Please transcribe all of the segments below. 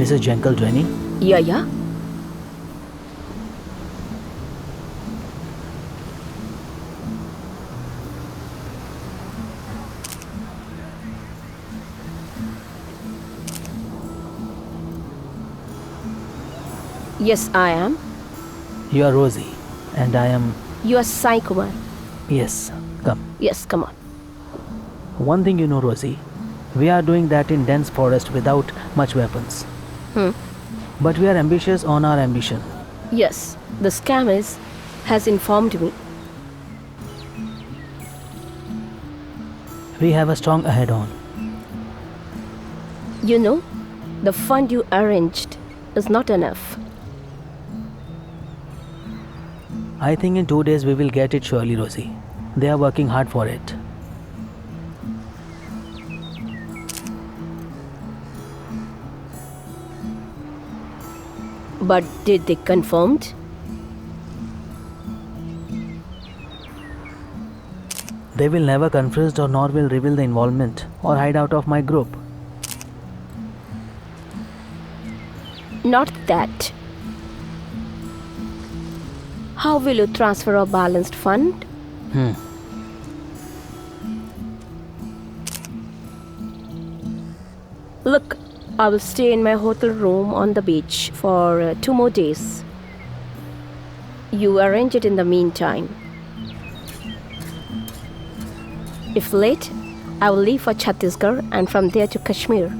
Mrs. Jenkel Drenny? Yeah. Yes, I am. You are Rosie, and I am... You are Sai Kumar. Yes, come. Yes, come on. One thing you know, Rosie, we are doing that in dense forest without much weapons. But we are ambitious on our ambition. Yes, the scammers has informed me. We have a strong ahead on. You know, the fund you arranged is not enough. I think in 2 days we will get it surely, Rosie. They are working hard for it. But did they confirmed? They will never confess or nor will reveal the involvement or hide out of my group. Not that. How will you transfer a balanced fund? Look, I will stay in my hotel room on the beach for 2 more days. You arrange it in the meantime. If late, I will leave for Chhattisgarh and from there to Kashmir.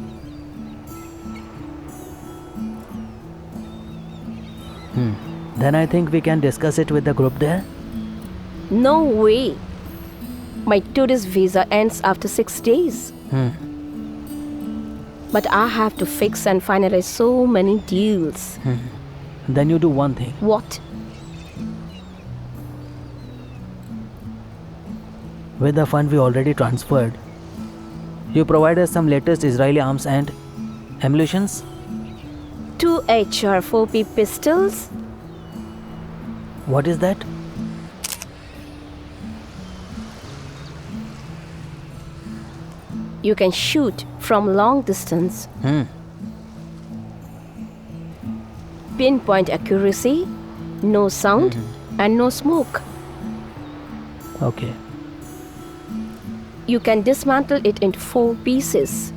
Then I think we can discuss it with the group there. No way. My tourist visa ends after 6 days. But I have to fix and finalize so many deals. Then you do one thing. What? With the fund we already transferred, you provide us some latest Israeli arms and ammunitions? 2 HR-4P pistols? What is that? You can shoot from long distance. Pinpoint accuracy, no sound, and no smoke. Okay. You can dismantle it into 4 pieces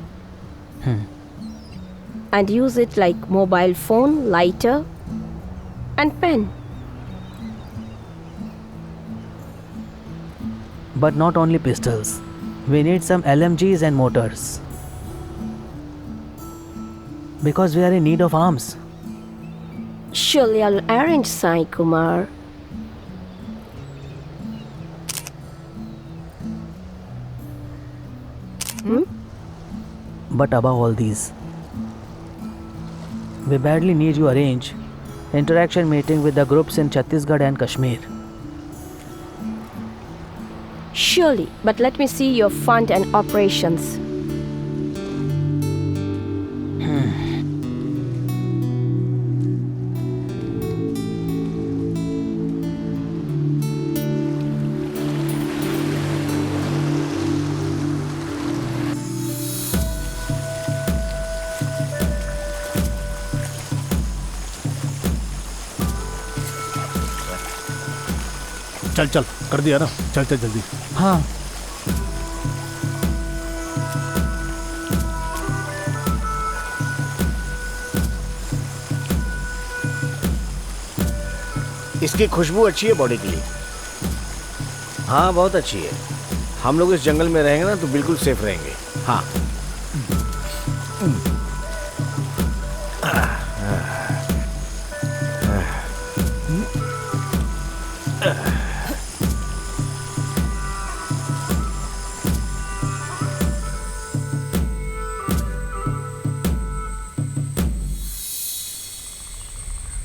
and use it like mobile phone, lighter, and pen. But not only pistols. We need some LMGs and motors. Because we are in need of arms. Surely I'll arrange, Sai Kumar. But above all these, we badly need you arrange interaction meeting with the groups in Chhattisgarh and Kashmir. Surely, but let me see your fund and operations. चल कर दिया ना, चल जल्दी। हाँ। इसकी खुशबू अच्छी है बॉडी के लिए। हाँ बहुत अच्छी है। हम लोग इस जंगल में रहेंगे ना तो बिल्कुल सेफ रहेंगे। हाँ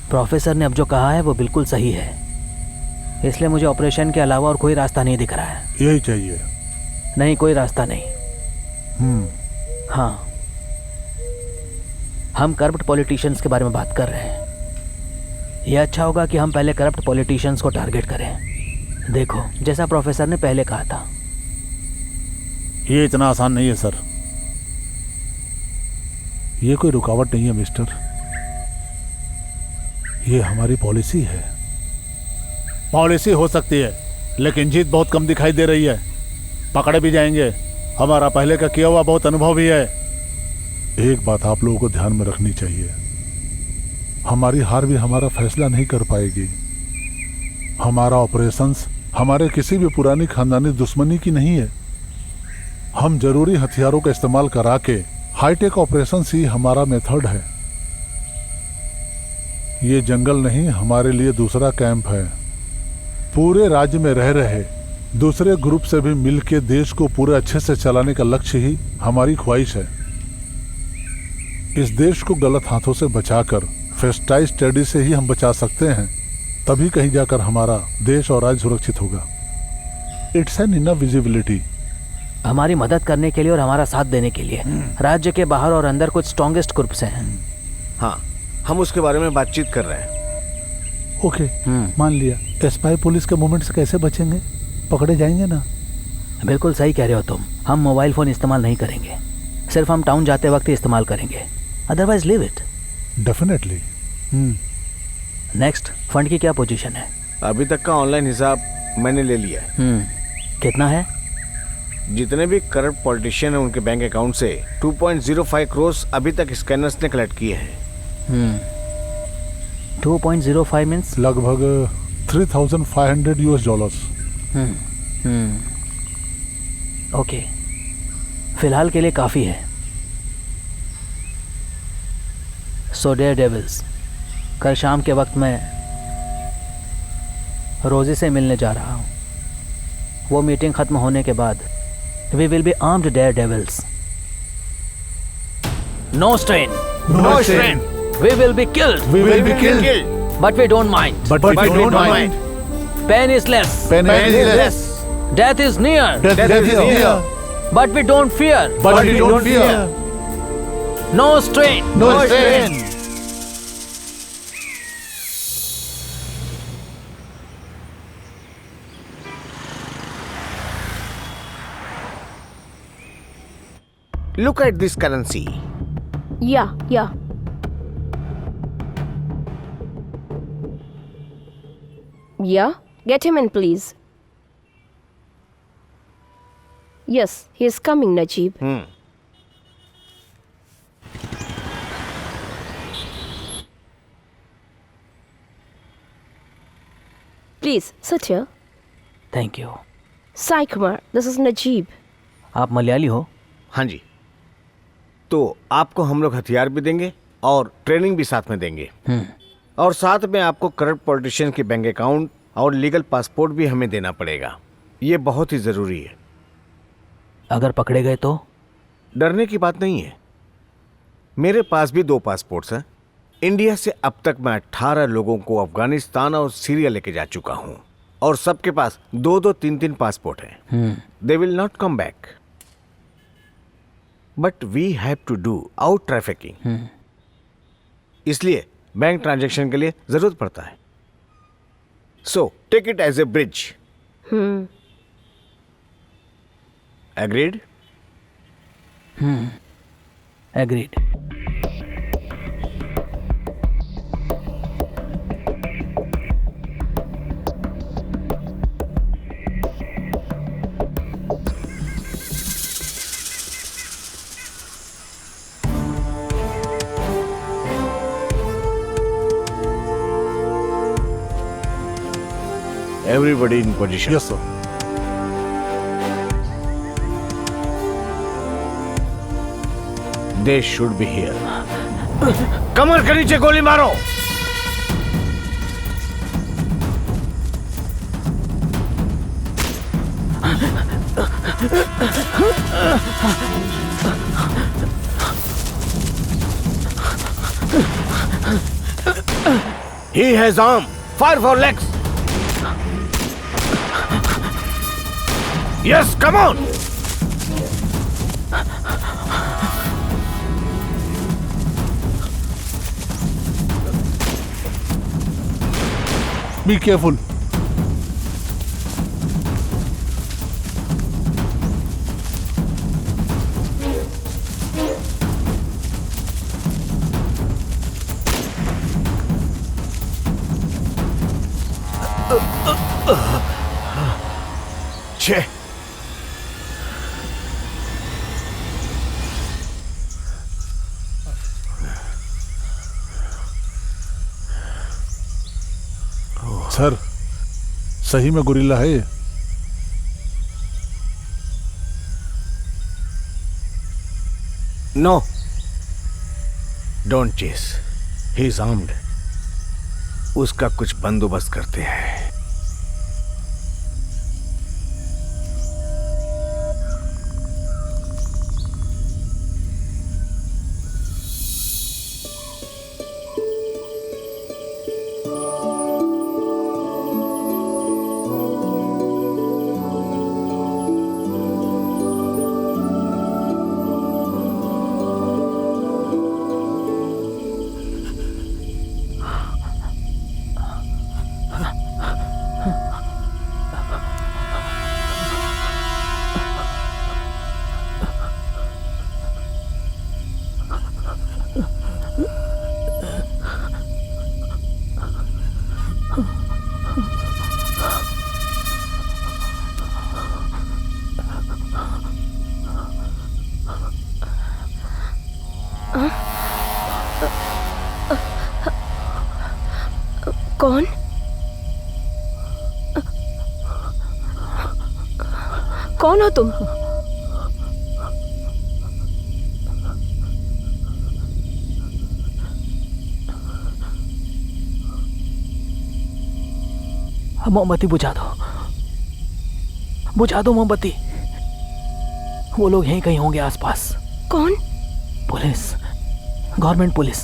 प्रोफेसर ने अब जो कहा है वो बिल्कुल सही है, इसलिए मुझे ऑपरेशन के अलावा और कोई रास्ता नहीं दिख रहा है। यही चाहिए। नहीं, कोई रास्ता नहीं। हाँ, हम करप्ट पॉलिटिशियंस के बारे में बात कर रहे हैं। यह अच्छा होगा कि हम पहले करप्ट पॉलिटिशियंस को टारगेट करें। देखो, जैसा प्रोफेसर ने पहले कहा था। ये इतना आसान नहीं है सर। ये कोई रुकावट नहीं है मिस्टर, ये हमारी पॉलिसी है। पॉलिसी हो सकती है, लेकिन जीत बहुत कम दिखाई दे रही है। पकड़े भी जाएंगे। हमारा पहले का किया हुआ बहुत अनुभव भी है। एक बात आप लोगों को ध्यान में रखनी चाहिए, हमारी हार भी हमारा फैसला नहीं कर पाएगी। हमारा ऑपरेशंस हमारे किसी भी पुरानी खानदानी दुश्मनी की नहीं है। हम जरूरी हथियारों का इस्तेमाल करा के हाईटेक ऑपरेशंस ही हमारा मेथड है। ये जंगल नहीं, हमारे लिए दूसरा कैंप है। पूरे राज्य में रह रहे दूसरे ग्रुप से भी मिलके देश को पूरे अच्छे से चलाने का लक्ष्य ही हमारी ख्वाहिश है। इस देश को गलत हाथों से बचाकर फेस्टाइज स्टडी से ही हम बचा सकते हैं, तभी कहीं जाकर हमारा देश और राज्य सुरक्षित होगा। It's an enough visibility. हमारी मदद करने के लिए और हमारा साथ देने के लिए राज्य के बाहर और अंदर कुछ स्ट्रॉन्गेस्ट ग्रुप्स हैं। हाँ, हम उसके बारे में बातचीत कर रहे हैं। ओके, मान लिया। स्पाई पुलिस के मूवमेंट से कैसे बचेंगे? पकड़े जाएंगे ना? बिल्कुल सही कह रहे हो तुम। हम मोबाइल फ़ोन इस्तेमाल नहीं करेंगे, सिर्फ हम टाउन जाते वक्त ही इस्तेमाल करेंगे। Otherwise leave it. Definitely. Next, fund की क्या पोजीशन है? अभी तक का ऑनलाइन हिसाब मैंने ले लिया है। कितना है? जितने भी करप्ट पॉलिटिशियन हैं उनके बैंक अकाउंट से 2.05 करोड़ अभी तक स्कैनर्स ने कलेक्ट किए हैं। 2.05 मीन्स लगभग $3,500। ओके, फिलहाल के लिए काफ़ी है। सो डेयर डेविल्स, कल शाम के वक्त मैं रोज़ी से मिलने जा रहा हूँ। वो मीटिंग ख़त्म होने के बाद we will be armed daredevils. No strain, no strain. We will be killed, We will be killed. But we don't mind. But we don't mind. Pain is less, Pain is less. Death is near, Death is near. But we don't fear. But we don't fear. No strain, No strain. Look at this currency. Yeah, yeah. Yeah, get him in, please. Yes, he is coming, Najib. Please, sit here. Thank you. Sai Kumar, this is Najib. आप मलयाली हो? हाँ जी। तो आपको हम लोग हथियार भी देंगे और ट्रेनिंग भी साथ में देंगे। और साथ में आपको करप्ट पॉलिटिशियन के बैंक अकाउंट और लीगल पासपोर्ट भी हमें देना पड़ेगा। ये बहुत ही ज़रूरी है। अगर पकड़े गए तो? डरने की बात नहीं है। मेरे पास भी 2 पासपोर्ट्स हैं। इंडिया से अब तक मैं 18 लोगों को अफगानिस्तान और सीरिया लेके जा चुका हूँ और सबके पास 2-2, 3-3 पासपोर्ट हैं। They will not come back, but we have to do out trafficking. इसलिए बैंक ट्रांजैक्शन के लिए जरूरत पड़ता है। So take it as a bridge. Agreed? Agreed. Everybody in position. Yes sir. They should be here. कमर के नीचे गोली मारो। He has arm. Fire for legs. Yes, come on. Be careful. Sir, सही में गुरिल्ला है ये? No, don't chase, he is armed. उसका कुछ बंदोबस्त करते हैं। कौन? कौन हो तुम? मोमबत्ती बुझा दो, बुझा दो मोमबत्ती। वो लोग यहीं कहीं होंगे आसपास। कौन? Police, government police.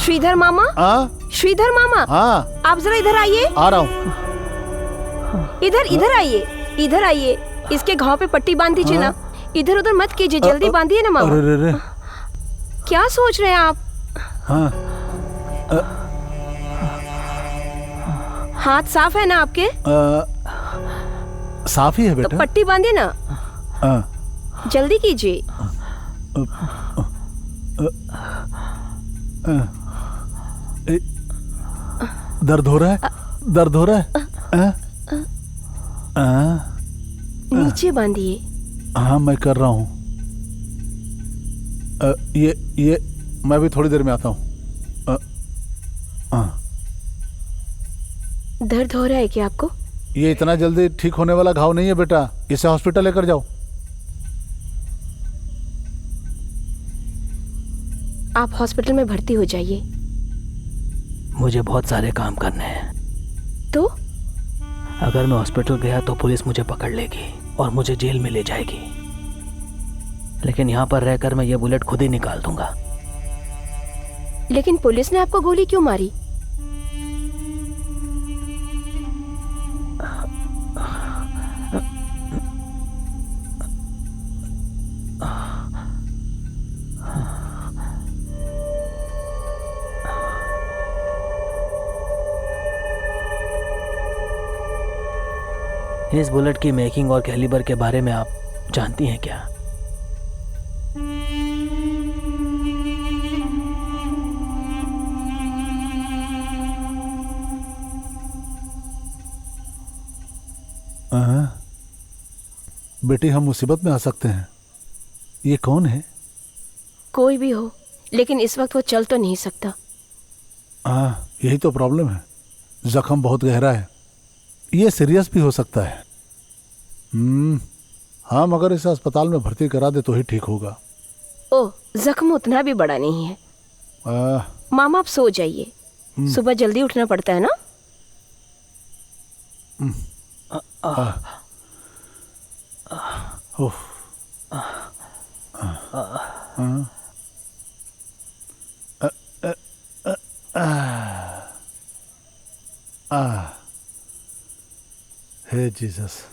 श्रीधर मामा? श्रीधर मामा, आप जरा इधर आइए। आ रहा हूँ। इधर आइए, इधर आइए। इसके घाव पे पट्टी बांध दीजिए ना। इधर उधर मत कीजिए, जल्दी बांधिए ना मामा। अरे क्या सोच रहे हैं आप? हाथ साफ है ना आपके? साफ ही है बेटा। तो पट्टी बांधिए ना, जल्दी कीजिए। दर्द हो रहा है? दर्द हो रहा है? नीचे बांधिए। हाँ, मैं कर रहा हूँ। ये मैं भी थोड़ी देर में आता हूँ। दर्द हो रहा है क्या आपको? ये इतना जल्दी ठीक होने वाला घाव नहीं है बेटा, इसे हॉस्पिटल लेकर जाओ। आप हॉस्पिटल में भर्ती हो जाइए। मुझे बहुत सारे काम करने हैं। तो अगर मैं हॉस्पिटल गया तो पुलिस मुझे पकड़ लेगी और मुझे जेल में ले जाएगी। लेकिन यहाँ पर रहकर मैं ये बुलेट खुद ही निकाल दूंगा। लेकिन पुलिस ने आपको गोली क्यों मारी? इस बुलेट की मेकिंग और कैलिबर के बारे में आप जानती हैं क्या? बेटी, हम मुसीबत में आ सकते हैं। ये कौन है? कोई भी हो, लेकिन इस वक्त वो चल तो नहीं सकता। यही तो प्रॉब्लम है। जख्म बहुत गहरा है, ये सीरियस भी हो सकता है। हाँ, मगर इसे अस्पताल में भर्ती करा दे तो ही ठीक होगा। ओह, जख्म उतना भी बड़ा नहीं है। मामा, आप सो जाइए, सुबह जल्दी उठना पड़ता है ना। हे जीसस।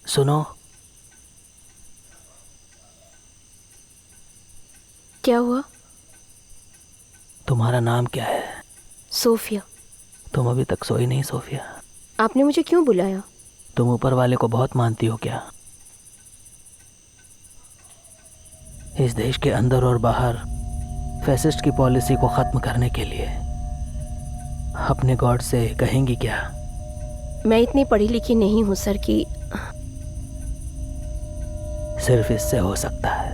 सुनो, क्या हुआ? तुम्हारा नाम क्या है? सोफिया। तुम अभी तक सोई नहीं सोफिया? आपने मुझे क्यों बुलाया? तुम ऊपर वाले को बहुत मानती हो क्या? इस देश के अंदर और बाहर फैसिस्ट की पॉलिसी को खत्म करने के लिए अपने गॉड से कहेंगी क्या? मैं इतनी पढ़ी लिखी नहीं हूँ सर कि सिर्फ इससे हो सकता है।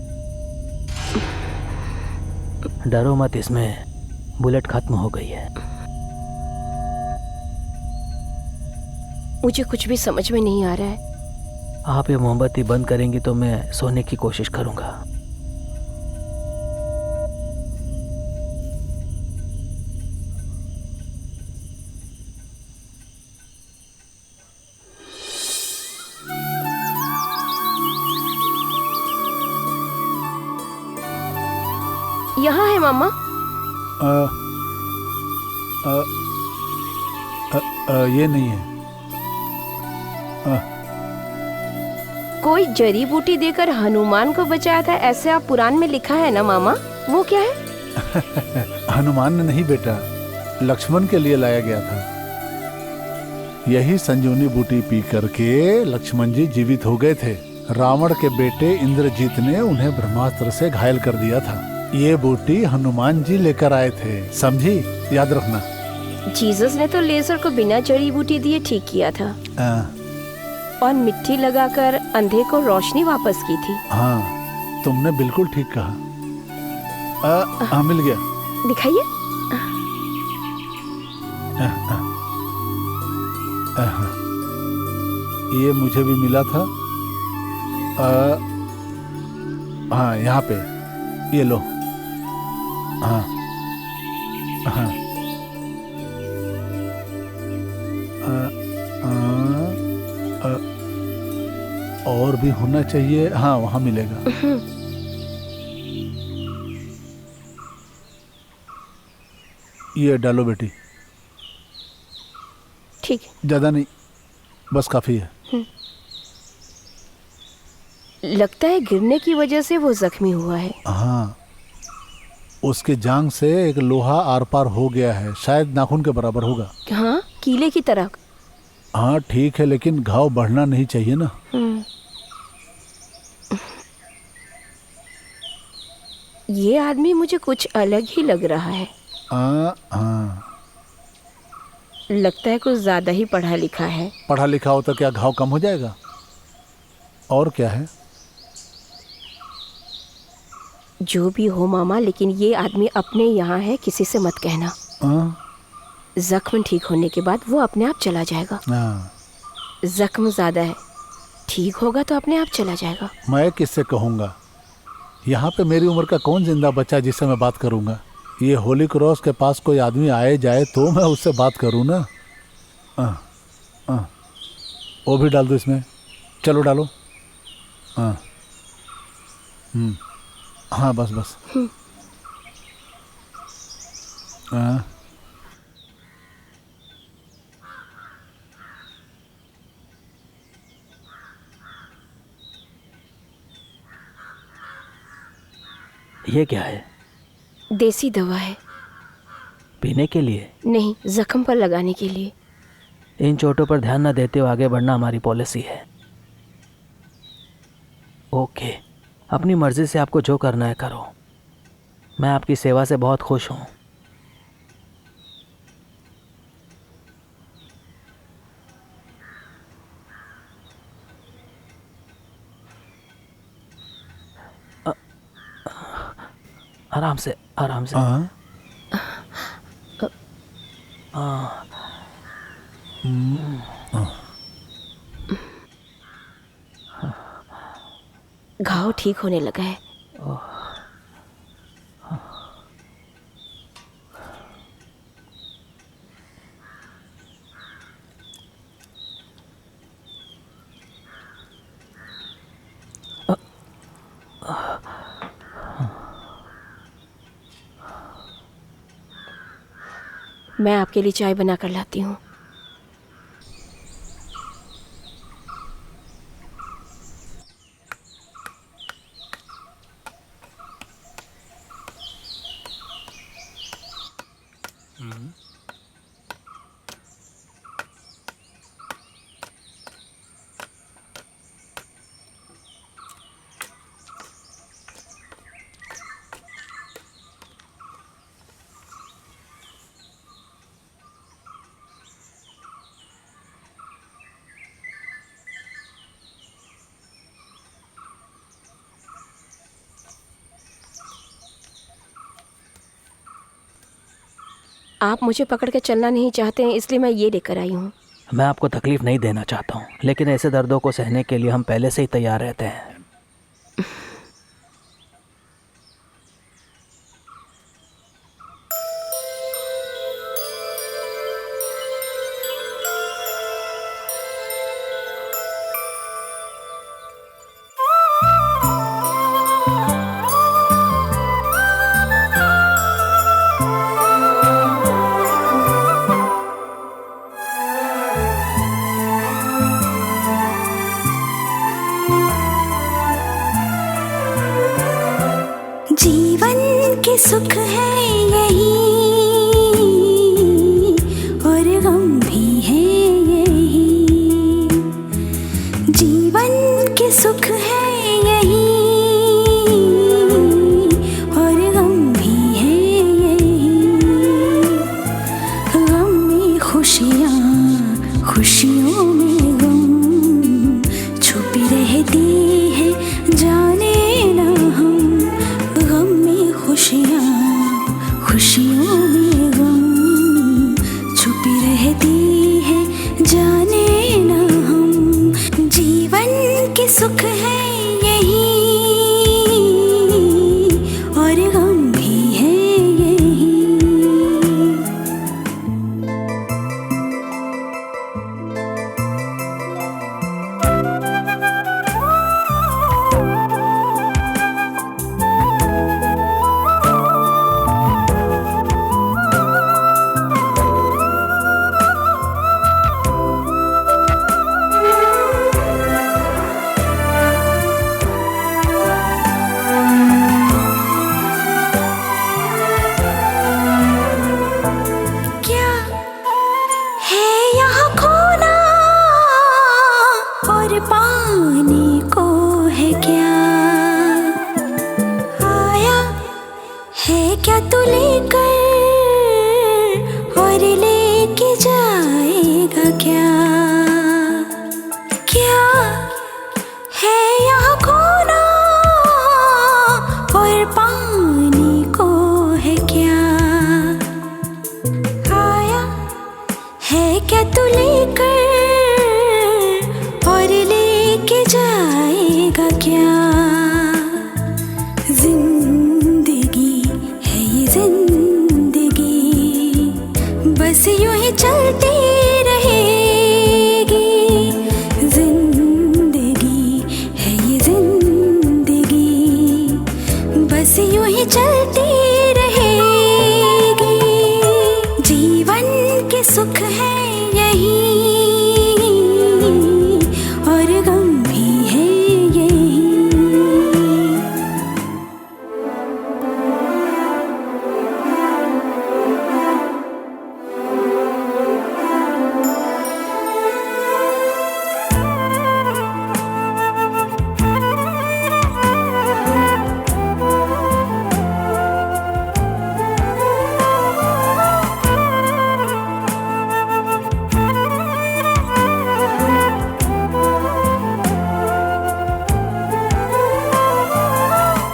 डरो मत, इसमें बुलेट खत्म हो गई है। मुझे कुछ भी समझ में नहीं आ रहा है। आप ये मोमबत्ती बंद करेंगी तो मैं सोने की कोशिश करूंगा। यहाँ है मामा। ये नहीं है। कोई जड़ी बूटी देकर हनुमान को बचाया था, ऐसे आप पुराण में लिखा है ना मामा, वो क्या है? हनुमान ने नहीं बेटा, लक्ष्मण के लिए लाया गया था। यही संजीवनी बूटी पी करके लक्ष्मण जी जीवित हो गए थे। रावण के बेटे इंद्रजीत ने उन्हें ब्रह्मास्त्र से घायल कर दिया था। ये बूटी हनुमान जी लेकर आए थे, समझी? याद रखना। जीसस ने तो लेजर को बिना जड़ी बूटी दिए ठीक किया था और मिट्टी लगाकर अंधे को रोशनी वापस की थी। हाँ, तुमने बिल्कुल ठीक कहा। हाँ, मिल गया। दिखाइए। ये मुझे भी मिला था। हाँ, यहाँ पे ये लो। हाँ हाँ। और भी होना चाहिए। हाँ, वहाँ मिलेगा। ये डालो बेटी। ठीक है। ज्यादा नहीं, बस काफी है। लगता है गिरने की वजह से वो जख्मी हुआ है। हाँ, उसके जांग से एक लोहा आर पार हो गया है, शायद नाखून के बराबर होगा। हाँ, कीले की तरह। हाँ ठीक है, लेकिन घाव बढ़ना नहीं चाहिए ना। ये आदमी मुझे कुछ अलग ही लग रहा है। हाँ, लगता है कुछ ज्यादा ही पढ़ा लिखा है। पढ़ा लिखा हो तो क्या घाव कम हो जाएगा? और क्या है? जो भी हो मामा, लेकिन ये आदमी अपने यहाँ है, किसी से मत कहना। जख्म ठीक होने के बाद वो अपने आप चला जाएगा। जख्म ज्यादा है, ठीक होगा तो अपने आप चला जाएगा। मैं किससे कहूँगा? यहाँ पे मेरी उम्र का कौन जिंदा बच्चा जिससे मैं बात करूँगा? ये होली क्रॉस के पास कोई आदमी आए जाए तो मैं उससे बात करूँ ना। वो भी डाल दो इसमें। चलो डालो। हाँ बस बस। ये क्या है? देसी दवा है। पीने के लिए? नहीं, जख्म पर लगाने के लिए। इन चोटों पर ध्यान न देते हुए आगे बढ़ना हमारी पॉलिसी है। ओके, अपनी मर्जी से आपको जो करना है करो। मैं आपकी सेवा से बहुत खुश हूँ। आराम से, आराम से। घाव ठीक होने लगा है। मैं आपके लिए चाय बना कर लाती हूँ। आप मुझे पकड़ के चलना नहीं चाहते हैं, इसलिए मैं ये लेकर आई हूँ। मैं आपको तकलीफ नहीं देना चाहता हूँ, लेकिन ऐसे दर्दों को सहने के लिए हम पहले से ही तैयार रहते हैं। जीवन के सुख है यही और गम भी है यही। जीवन के सुख है यही और गम भी है यही। गम में खुशियाँ, खुशियों में गम छुपी रहती है, जाने ना हम। गम में खुशियाँ, खुशियों में गम छुपी रहती है, जाने ना हम। जीवन के सुख है यही और गम भी है यही। क्या है यहाँ खोना और पाने को है क्या? आया है क्या तू लेकर और लेके जाएगा क्या? क्या है यहाँ खोना और पाने को है क्या? आया है क्या तू लेकर और लेके जाएगा क्या? जिंदगी है ये जिंदगी, बस यूं ही चलती रहेगी। जिंदगी है ये जिंदगी, बस यूं ही चलती रहेगी। जीवन के सुख है यही और गम भी है यही।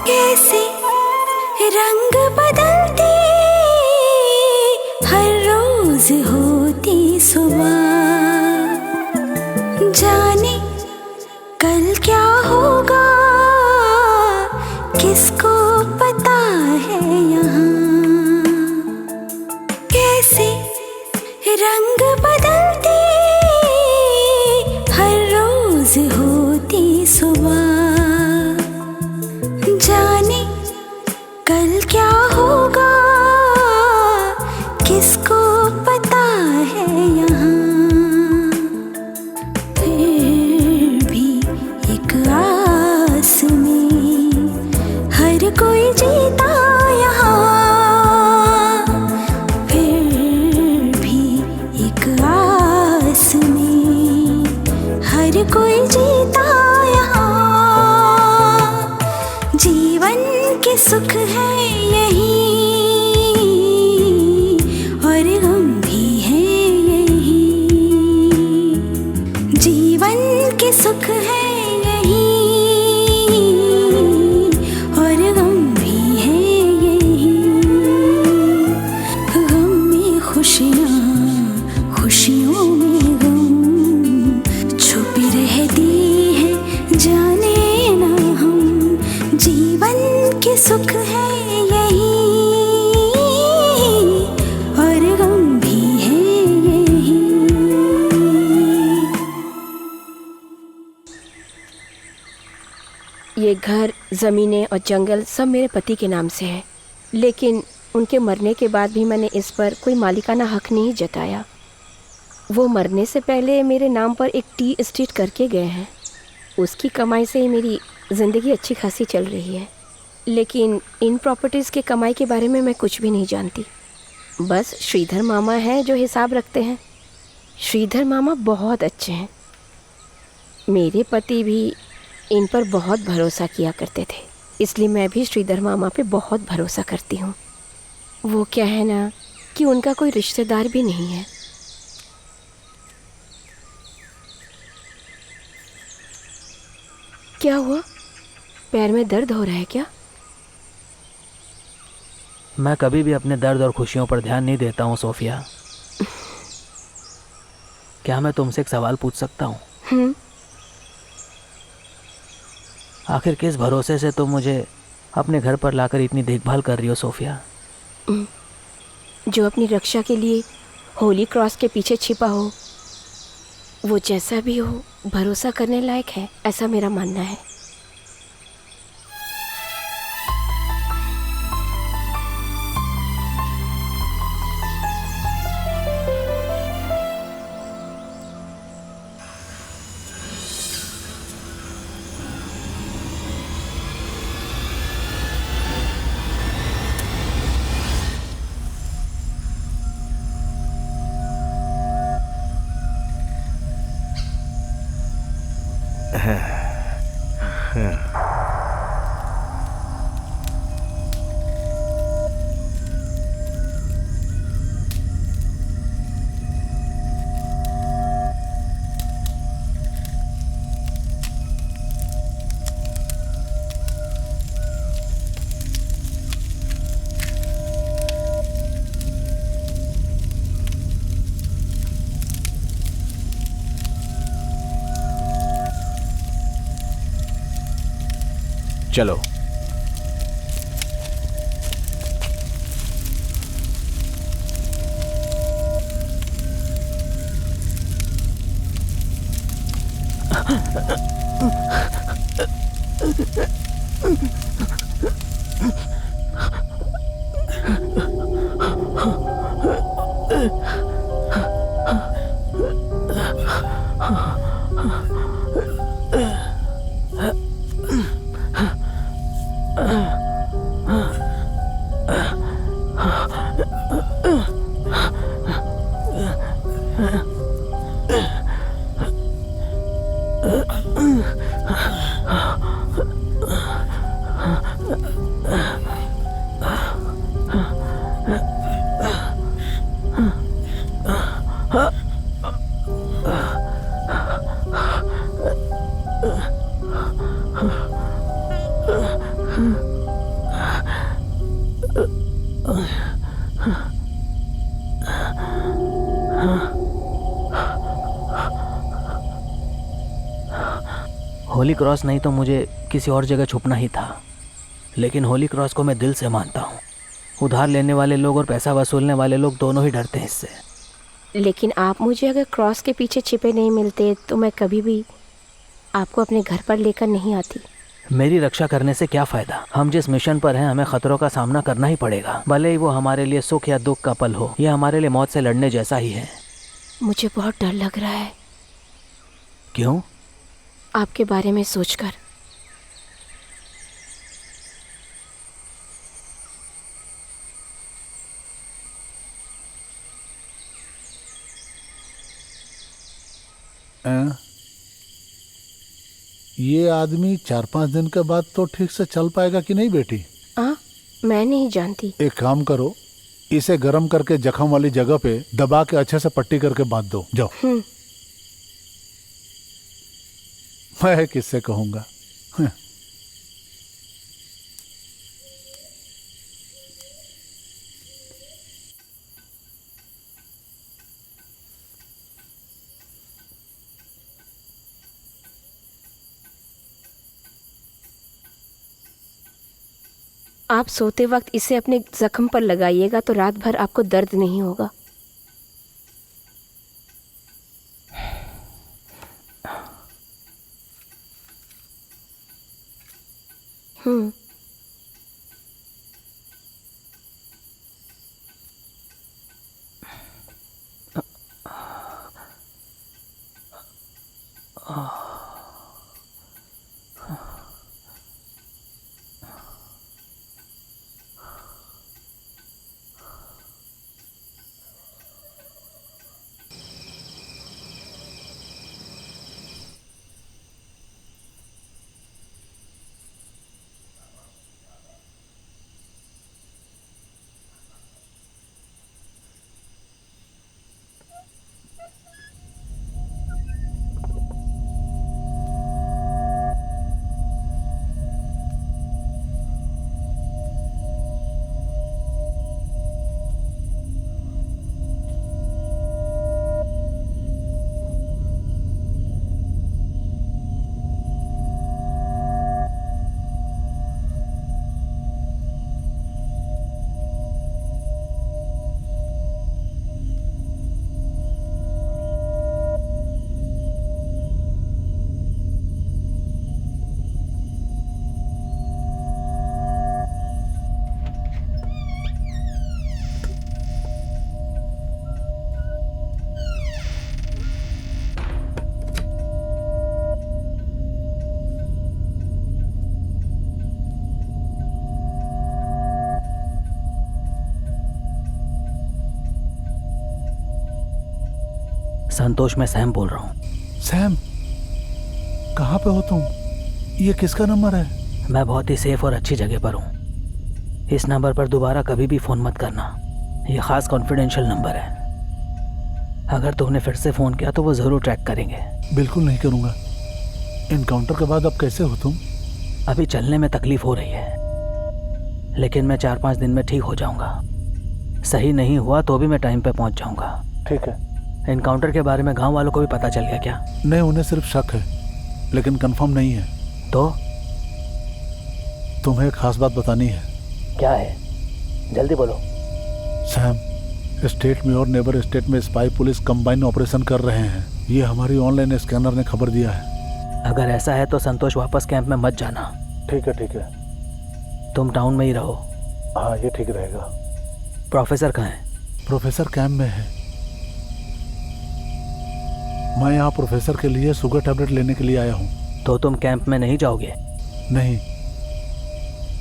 कैसे रंग बदलती हर रोज होती सुबह, जाने कल क्या होगा किसको पता है यहाँ। कैसे रंग बदलती हर रोज होती सुबह, जाने कल क्या होगा किसको पता है यहाँ। फिर भी एक आस में हर कोई जीता यहाँ। फिर भी एक आस में हर कोई जीता यहाँ। जीवन के सुख है यही और गम भी है यही। जीवन के सुख है यही और गम भी है यही। गम में खुशियाँ, खुशियों में गम ये घर, ज़मीनें और जंगल सब मेरे पति के नाम से है, लेकिन उनके मरने के बाद भी मैंने इस पर कोई मालिकाना हक नहीं जताया। वो मरने से पहले मेरे नाम पर एक टी एस्टेट करके गए हैं। उसकी कमाई से ही मेरी ज़िंदगी अच्छी खासी चल रही है, लेकिन इन प्रॉपर्टीज़ के कमाई के बारे में मैं कुछ भी नहीं जानती। बस श्रीधर मामा हैं जो हिसाब रखते हैं। श्रीधर मामा बहुत अच्छे हैं। मेरे पति भी इन पर बहुत भरोसा किया करते थे, इसलिए मैं भी श्रीधर मामा पे बहुत भरोसा करती हूँ। वो क्या है ना कि उनका कोई रिश्तेदार भी नहीं है। क्या हुआ? पैर में दर्द हो रहा है क्या? मैं कभी भी अपने दर्द और खुशियों पर ध्यान नहीं देता हूँ सोफिया। क्या मैं तुमसे एक सवाल पूछ सकता हूँ? आखिर किस भरोसे से तुम मुझे अपने घर पर लाकर इतनी देखभाल कर रही हो सोफिया? जो अपनी रक्षा के लिए होली क्रॉस के पीछे छिपा हो, वो जैसा भी हो भरोसा करने लायक है, ऐसा मेरा मानना है। चलो। होली क्रॉस नहीं तो मुझे किसी और जगह छुपना ही था, लेकिन होली क्रॉस को मैं दिल से मानता हूँ। उधार लेने वाले लोग और पैसा वसूलने वाले लोग दोनों ही डरते हैं इससे। लेकिन आप मुझे अगर क्रॉस के पीछे छिपे नहीं मिलते तो मैं कभी भी आपको अपने घर पर लेकर नहीं आती। मेरी रक्षा करने से क्या फ़ायदा? हम जिस मिशन पर हैं हमें ख़तरों का सामना करना ही पड़ेगा, भले ही वो हमारे लिए सुख या दुख का पल हो। यह हमारे लिए मौत से लड़ने जैसा ही है। मुझे बहुत डर लग रहा है। क्यों? आपके बारे में सोचकर। ये आदमी 4-5 दिन के बाद तो ठीक से चल पाएगा कि नहीं बेटी? मैं नहीं जानती। एक काम करो, इसे गर्म करके जख्म वाली जगह पे दबा के अच्छे से पट्टी करके बांध दो। जाओ। मैं किससे कहूंगा? आप सोते वक्त इसे अपने जख्म पर लगाइएगा तो रात भर आपको दर्द नहीं होगा। संतोष, मैं सैम बोल रहा हूँ। सैम, कहाँ पे हो तुम? ये किसका नंबर है? मैं बहुत ही सेफ और अच्छी जगह पर हूँ। इस नंबर पर दोबारा कभी भी फ़ोन मत करना। ये ख़ास कॉन्फिडेंशियल नंबर है। अगर तुमने फिर से फ़ोन किया तो वो ज़रूर ट्रैक करेंगे। बिल्कुल नहीं करूँगा। इनकाउंटर के बाद अब कैसे हो तुम? अभी चलने में तकलीफ़ हो रही है, लेकिन मैं 4-5 दिन में ठीक हो जाऊँगा। सही नहीं हुआ तो भी मैं टाइम पे पहुँच जाऊँगा। ठीक है। इनकाउंटर के बारे में गांव वालों को भी पता चल गया क्या? नहीं, उन्हें सिर्फ शक है, लेकिन कंफर्म नहीं है। तो तुम्हें एक खास बात बतानी है। क्या है? जल्दी बोलो। सैम, स्टेट में और नेबर स्टेट में स्पाई पुलिस कंबाइन ऑपरेशन कर रहे हैं। ये हमारी ऑनलाइन स्कैनर ने खबर दिया है। अगर ऐसा है तो संतोष वापस कैंप में मत जाना। ठीक है, ठीक है। तुम टाउन में ही रहो। हाँ, ये ठीक रहेगा। प्रोफेसर कहाँ है? प्रोफेसर कैंप में है। मैं यहाँ प्रोफेसर के लिए शुगर टैबलेट लेने के लिए आया हूँ। तो तुम कैंप में नहीं जाओगे? नहीं,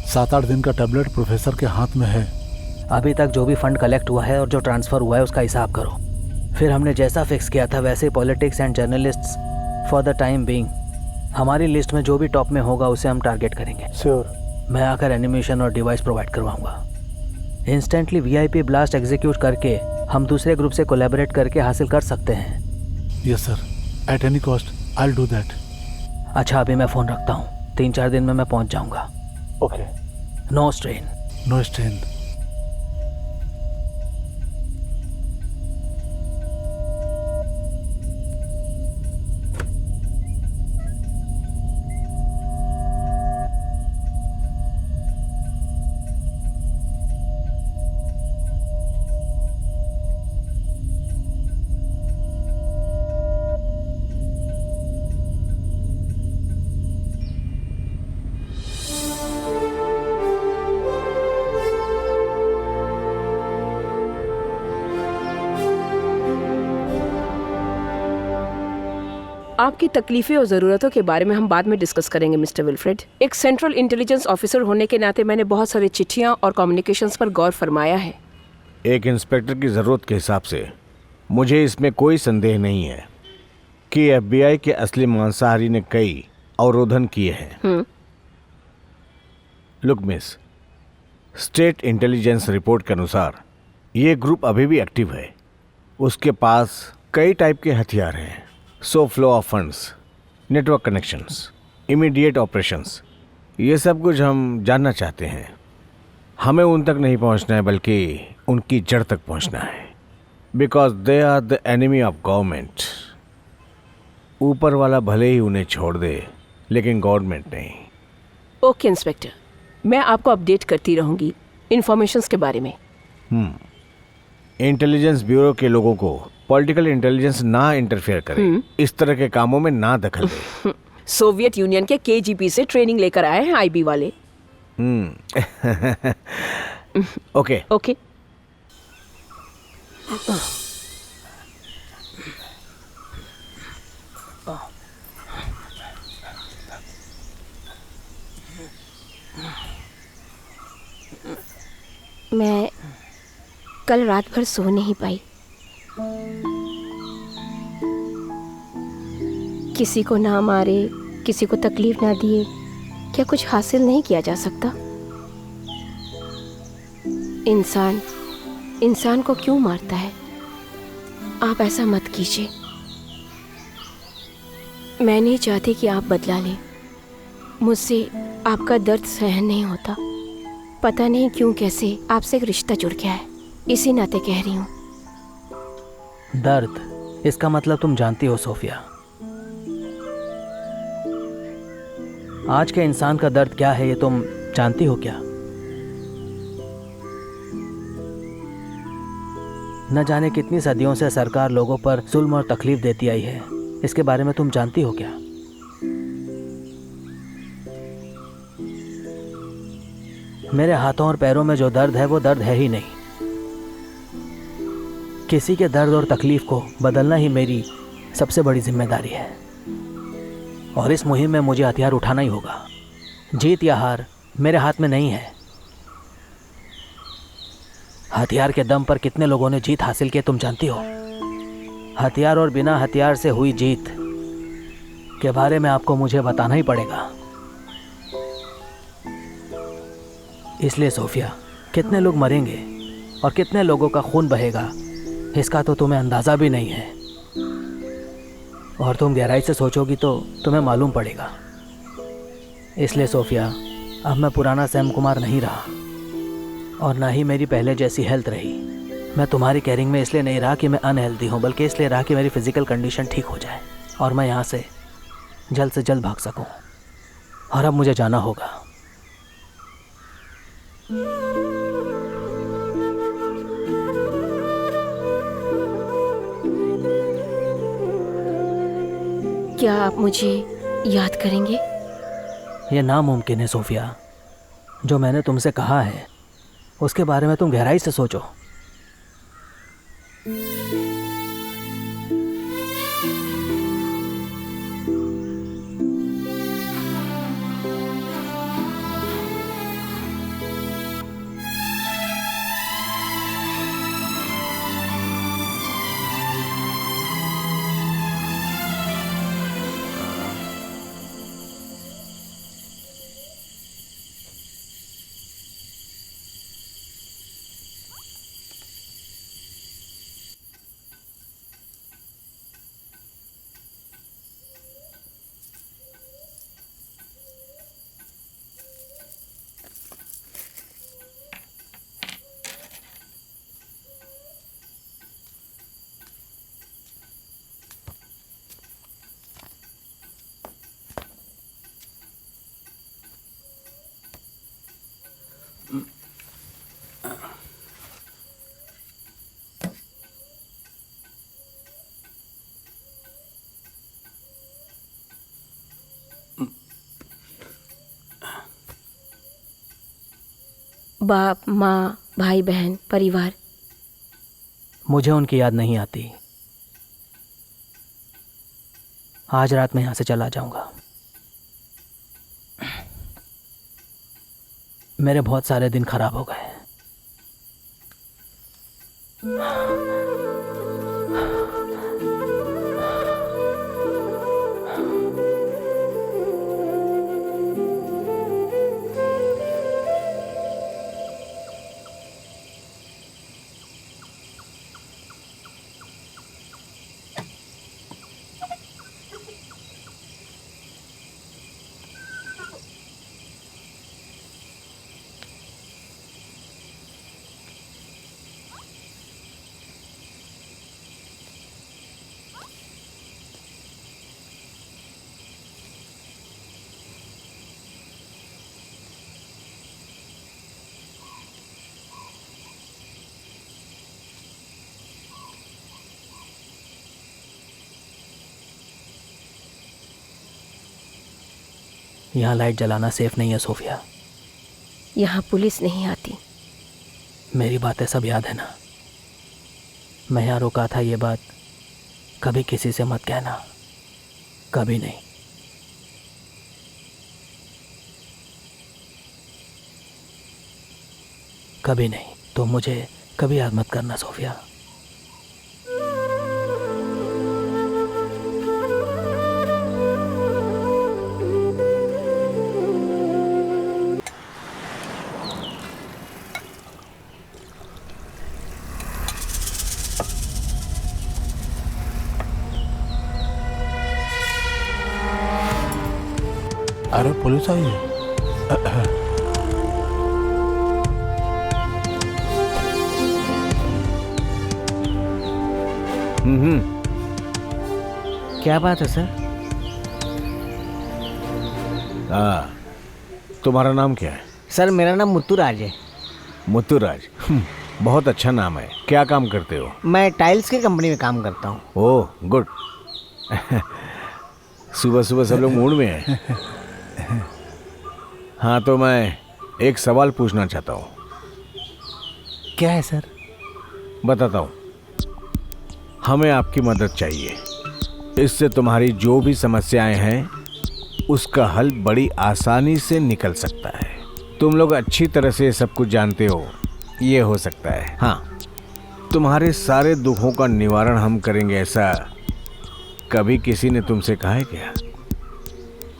7-8 दिन का टैबलेट प्रोफेसर के हाथ में है। अभी तक जो भी फंड कलेक्ट हुआ है और जो ट्रांसफ़र हुआ है उसका हिसाब करो। फिर हमने जैसा फिक्स किया था वैसे politics and journalists for the time being हमारी लिस्ट में जो भी टॉप में होगा उसे हम टारगेट करेंगे। श्योर। मैं आकर एनिमेशन और डिवाइस प्रोवाइड करवाऊंगा। इंस्टेंटली VIP ब्लास्ट एग्जीक्यूट करके हम दूसरे ग्रुप से कोलैबोरेट करके हासिल कर सकते हैं। Yes sir, at any cost I will do that. अच्छा, अभी मैं फ़ोन रखता हूँ। 3-4 दिन में मैं पहुँच जाऊँगा। Okay. No strain. No strain. आपकी तकलीफें और ज़रूरतों के बारे में हम बाद में डिस्कस करेंगे मिस्टर विल्फ्रेड। एक सेंट्रल इंटेलिजेंस ऑफिसर होने के नाते मैंने बहुत सारी चिट्ठियां और कम्युनिकेशंस पर गौर फरमाया है। एक इंस्पेक्टर की ज़रूरत के हिसाब से मुझे इसमें कोई संदेह नहीं है कि FBI के असली मांसाहारी ने कई अवरोधन किए हैं। Look miss, state intelligence report के अनुसार ये ग्रुप अभी भी एक्टिव है। उसके पास कई टाइप के हथियार हैं। Flow of funds, network connections, immediate operations, ये सब कुछ हम जानना चाहते हैं। हमें उन तक नहीं पहुंचना है बल्कि उनकी जड़ तक पहुंचना है। Because they are the enemy of government. ऊपर वाला भले ही उन्हें छोड़ दे लेकिन गवर्नमेंट नहीं। ओके इंस्पेक्टर, मैं आपको अपडेट करती रहूंगी इंफॉर्मेशंस के बारे में। इंटेलिजेंस ब्यूरो के लोगों को पॉलिटिकल इंटेलिजेंस ना इंटरफेयर करे, इस तरह के कामों में ना दखल दे। सोवियत यूनियन के KGB से ट्रेनिंग लेकर आए हैं IB वाले। ओके। ओके। मैं कल रात भर सो नहीं पाई। किसी को ना मारे, किसी को तकलीफ ना दिए, क्या कुछ हासिल नहीं किया जा सकता? इंसान को क्यों मारता है? आप ऐसा मत कीजिए। मैं नहीं चाहती कि आप बदला लें। मुझसे आपका दर्द सहन नहीं होता। पता नहीं क्यों कैसे आपसे एक रिश्ता जुड़ गया है, इसी नाते कह रही हूँ। दर्द, इसका मतलब तुम जानती हो सोफिया, आज के इंसान का दर्द क्या है ये तुम जानती हो क्या? न जाने कितनी सदियों से सरकार लोगों पर जुल्म और तकलीफ देती आई है, इसके बारे में तुम जानती हो क्या? मेरे हाथों और पैरों में जो दर्द है वो दर्द है ही नहीं। किसी के दर्द और तकलीफ को बदलना ही मेरी सबसे बड़ी जिम्मेदारी है, और इस मुहिम में मुझे हथियार उठाना ही होगा। जीत या हार मेरे हाथ में नहीं है। हथियार के दम पर कितने लोगों ने जीत हासिल की तुम जानती हो। हथियार और बिना हथियार से हुई जीत के बारे में आपको मुझे बताना ही पड़ेगा। इसलिए सोफिया, कितने लोग मरेंगे और कितने लोगों का खून बहेगा इसका तो तुम्हें अंदाज़ा भी नहीं है, और तुम गहराई से सोचोगी तो तुम्हें मालूम पड़ेगा। इसलिए सोफिया, अब मैं पुराना सैम कुमार नहीं रहा, और ना ही मेरी पहले जैसी हेल्थ रही। मैं तुम्हारी केयरिंग में इसलिए नहीं रहा कि मैं अनहेल्दी हूँ, बल्कि इसलिए रहा कि मेरी फ़िज़िकल कंडीशन ठीक हो जाए और मैं यहाँ से जल्द भाग सकूँ। और अब मुझे जाना होगा। क्या आप मुझे याद करेंगे? यह नामुमकिन है सोफिया। जो मैंने तुमसे कहा है उसके बारे में तुम गहराई से सोचो। बाप, माँ, भाई बहन, परिवार। मुझे उनकी याद नहीं आती। आज रात मैं यहाँ से चला जाऊँगा। मेरे बहुत सारे दिन खराब हो गए। यहाँ लाइट जलाना सेफ नहीं है सोफिया। यहाँ पुलिस नहीं आती। मेरी बातें सब याद है ना? मैं यहाँ रुका था, ये बात कभी किसी से मत कहना, कभी नहीं। कभी नहीं। तो मुझे कभी याद मत करना सोफिया। अरे पुलिस आई है। क्या बात है सर? हाँ, तुम्हारा नाम क्या है? सर मेरा नाम मुत्तुराज है। मुत्तुराज, बहुत अच्छा नाम है। क्या काम करते हो? मैं टाइल्स की कंपनी में काम करता हूँ। Oh good. सुबह सुबह सब लोग मूड में हैं। हाँ, तो मैं एक सवाल पूछना चाहता हूँ। क्या है सर? बताता हूँ। हमें आपकी मदद चाहिए। इससे तुम्हारी जो भी समस्याएं हैं उसका हल बड़ी आसानी से निकल सकता है। तुम लोग अच्छी तरह से सब कुछ जानते हो, ये हो सकता है। हाँ, तुम्हारे सारे दुखों का निवारण हम करेंगे, ऐसा कभी किसी ने तुमसे कहा है क्या?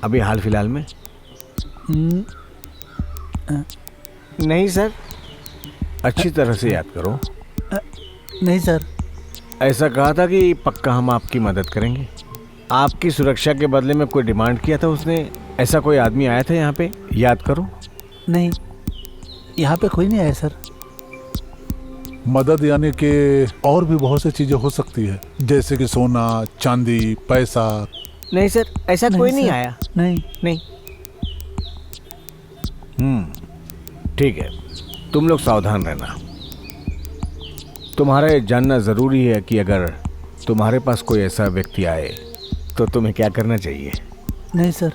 अभी हाल फिलहाल में? नहीं सर। अच्छी तरह से याद करो। नहीं सर। ऐसा कहा था कि पक्का हम आपकी मदद करेंगे। आपकी सुरक्षा के बदले में कोई डिमांड किया था उसने? ऐसा कोई आदमी आया था यहाँ पे? याद करो। नहीं, यहाँ पे कोई नहीं आया सर। मदद यानी कि और भी बहुत सी चीजें हो सकती है, जैसे कि सोना, चांदी, पैसा। नहीं सर, ऐसा कोई नहीं आया। नहीं नहीं। ठीक है, तुम लोग सावधान रहना। तुम्हारा ये जानना ज़रूरी है कि अगर तुम्हारे पास कोई ऐसा व्यक्ति आए तो तुम्हें क्या करना चाहिए। नहीं सर।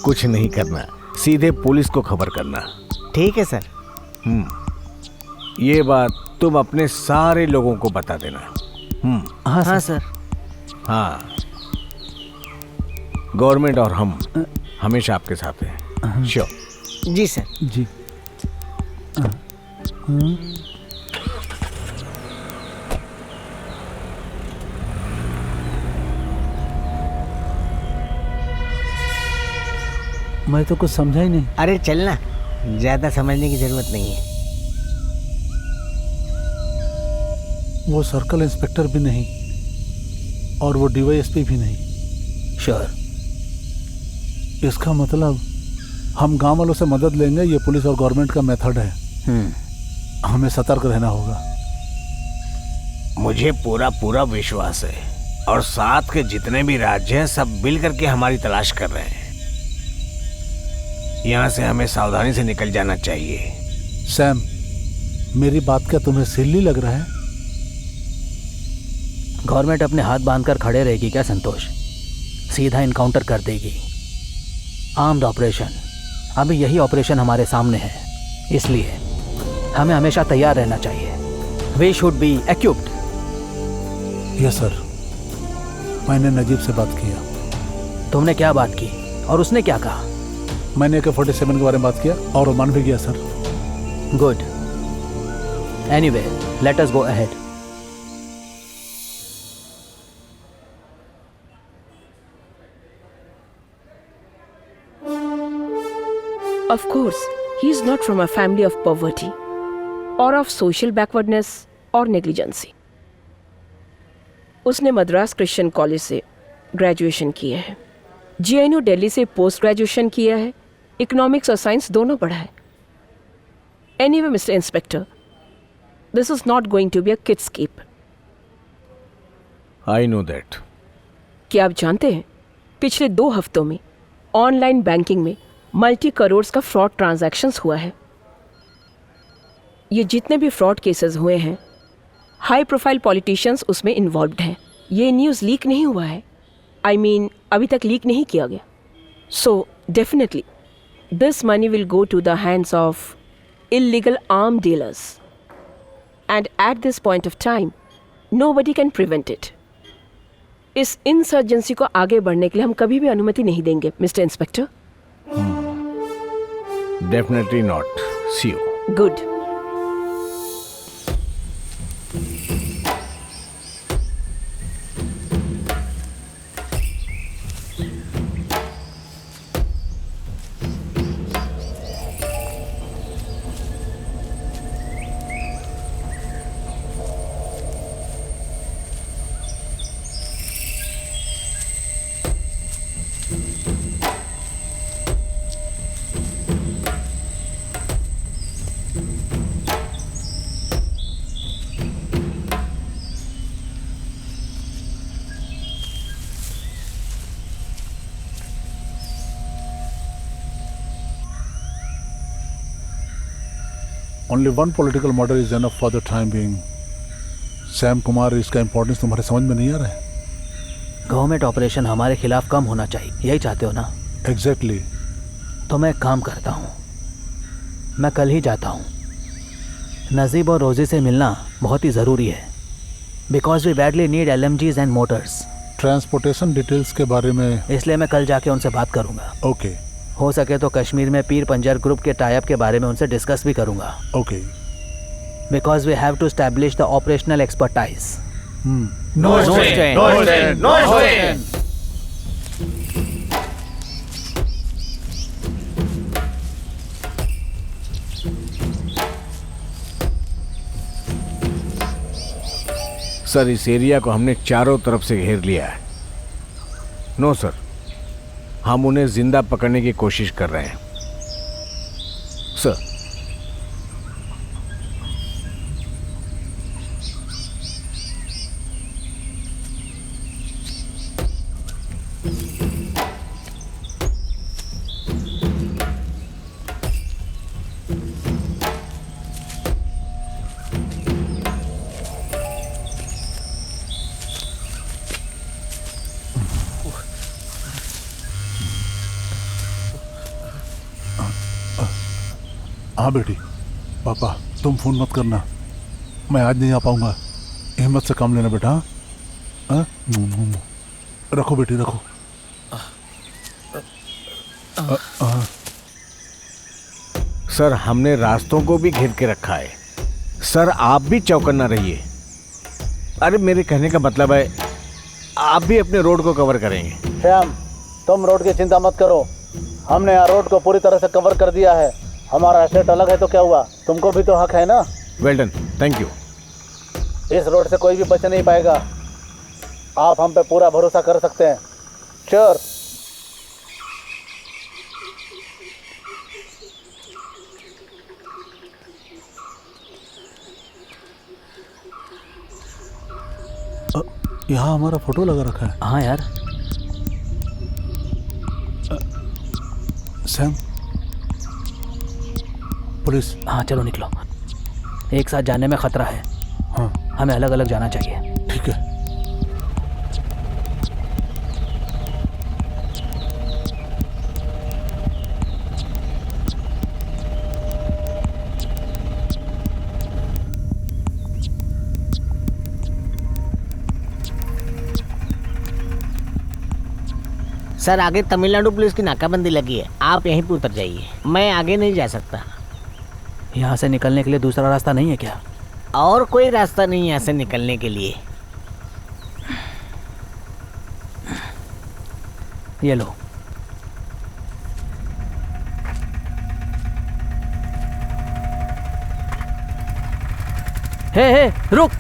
कुछ नहीं करना, सीधे पुलिस को खबर करना। ठीक है सर। ये बात तुम अपने सारे लोगों को बता देना। हाँ सर। हाँ, गवर्नमेंट और हम हमेशा आपके साथ हैं। श्योर। जी सर। जी। मैं तो कुछ समझा ही नहीं। अरे चलना, ज्यादा समझने की जरूरत नहीं है। वो सर्कल इंस्पेक्टर भी नहीं और वो डीवाईएसपी भी नहीं। श्योर। इसका मतलब हम गांव वालों से मदद लेंगे। ये पुलिस और गवर्नमेंट का मेथड है। हमें सतर्क रहना होगा। मुझे पूरा पूरा विश्वास है, और साथ के जितने भी राज्य हैं सब मिल करके हमारी तलाश कर रहे हैं। यहाँ से हमें सावधानी से निकल जाना चाहिए। सैम, मेरी बात क्या तुम्हें सिल्ली लग रहा है? गवर्नमेंट अपने हाथ बांधकर खड़े रहेगी क्या संतोष? सीधा इनकाउंटर कर देगी। आर्म्ड ऑपरेशन, अभी यही ऑपरेशन हमारे सामने है, इसलिए हमें हमेशा तैयार रहना चाहिए। We should be equipped. Yes sir. मैंने नजीब से बात किया। तुमने क्या बात की और उसने क्या कहा? मैंने AK-47 के बारे में बात किया और वो मान भी गया sir. Good. Anyway, let us go ahead. Of course, he is not from a family of poverty or of social backwardness or negligency. उसने मद्रास क्रिश्चियन कॉलेज से ग्रेजुएशन किया है, JNU दिल्ली से पोस्ट ग्रेजुएशन किया है, इकोनॉमिक्स और साइंस दोनों पढ़ा है। Anyway, Mr. Inspector, this is not going to be a kidscape. I know that. क्या आप जानते हैं, पिछले 2 हफ्तों में ऑनलाइन बैंकिंग में मल्टी करोड़्स का फ्रॉड ट्रांजैक्शंस हुआ है। ये जितने भी फ्रॉड केसेस हुए हैं, हाई प्रोफाइल पॉलिटिशियंस उसमें इन्वॉल्व्ड हैं। ये न्यूज़ लीक नहीं हुआ है, I mean, अभी तक लीक नहीं किया गया। So definitely this money will go to the hands of illegal arm dealers. And at this point of time, nobody can prevent it. इस इंसर्जेंसी को आगे बढ़ने के लिए हम कभी भी अनुमति नहीं देंगे, mister inspector. Definitely not. See you. Good. Only one political murder is enough for the time being. Sam Kumar, इसका इम्पोर्टेंस तुम्हारे समझ में नहीं आ रहा है? गवर्नमेंट ऑपरेशन हमारे खिलाफ कम होना चाहिए, यही चाहते हो ना? एग्जैक्टली। तो मैं एक काम करता हूँ, मैं कल ही जाता हूँ। नजीब और रोजी से मिलना बहुत ही ज़रूरी है, because we badly need LMGs and motors. Transportation details के बारे में? इसलिए मैं कल जाके उनसे बात करूँगा। ओके। हो सके तो कश्मीर में पीर पंजर ग्रुप के टाइप के बारे में उनसे डिस्कस भी करूँगा। Okay. Because we have to establish the operational expertise. No strain, no strain, no strain. Sir, इस एरिया को हमने चारों तरफ से घेर लिया है। नो सर, हम उन्हें जिंदा पकड़ने की कोशिश कर रहे हैं सर। हाँ बेटी। पापा, तुम फ़ोन मत करना, मैं आज नहीं आ पाऊँगा। हिम्मत से काम लेना बेटा। हाँ, रखो बेटी, रखो। सर, हमने रास्तों को भी घेर के रखा है। सर, आप भी चौकन्ना रहिए। अरे, मेरे कहने का मतलब है आप भी अपने रोड को कवर करेंगे। श्याम, तुम रोड की चिंता मत करो, हमने यहाँ रोड को पूरी तरह से कवर कर दिया है। हमारा एस्टेट अलग है तो क्या हुआ, तुमको भी तो हक है ना। Well done, thank you. इस रोड से कोई भी बच नहीं पाएगा, आप हम पे पूरा भरोसा कर सकते हैं। श्योर। यहाँ हमारा फोटो लगा रखा है। हाँ यार। Sam, police. हाँ चलो निकलो, एक साथ जाने में खतरा है। हाँ, हमें अलग अलग जाना चाहिए। ठीक है। सर, आगे तमिलनाडु पुलिस की नाकाबंदी लगी है, आप यहीं पर उतर जाइए, मैं आगे नहीं जा सकता। यहाँ से निकलने के लिए दूसरा रास्ता नहीं है क्या? और कोई रास्ता नहीं है यहाँ से निकलने के लिए। ये लो। हे रुक।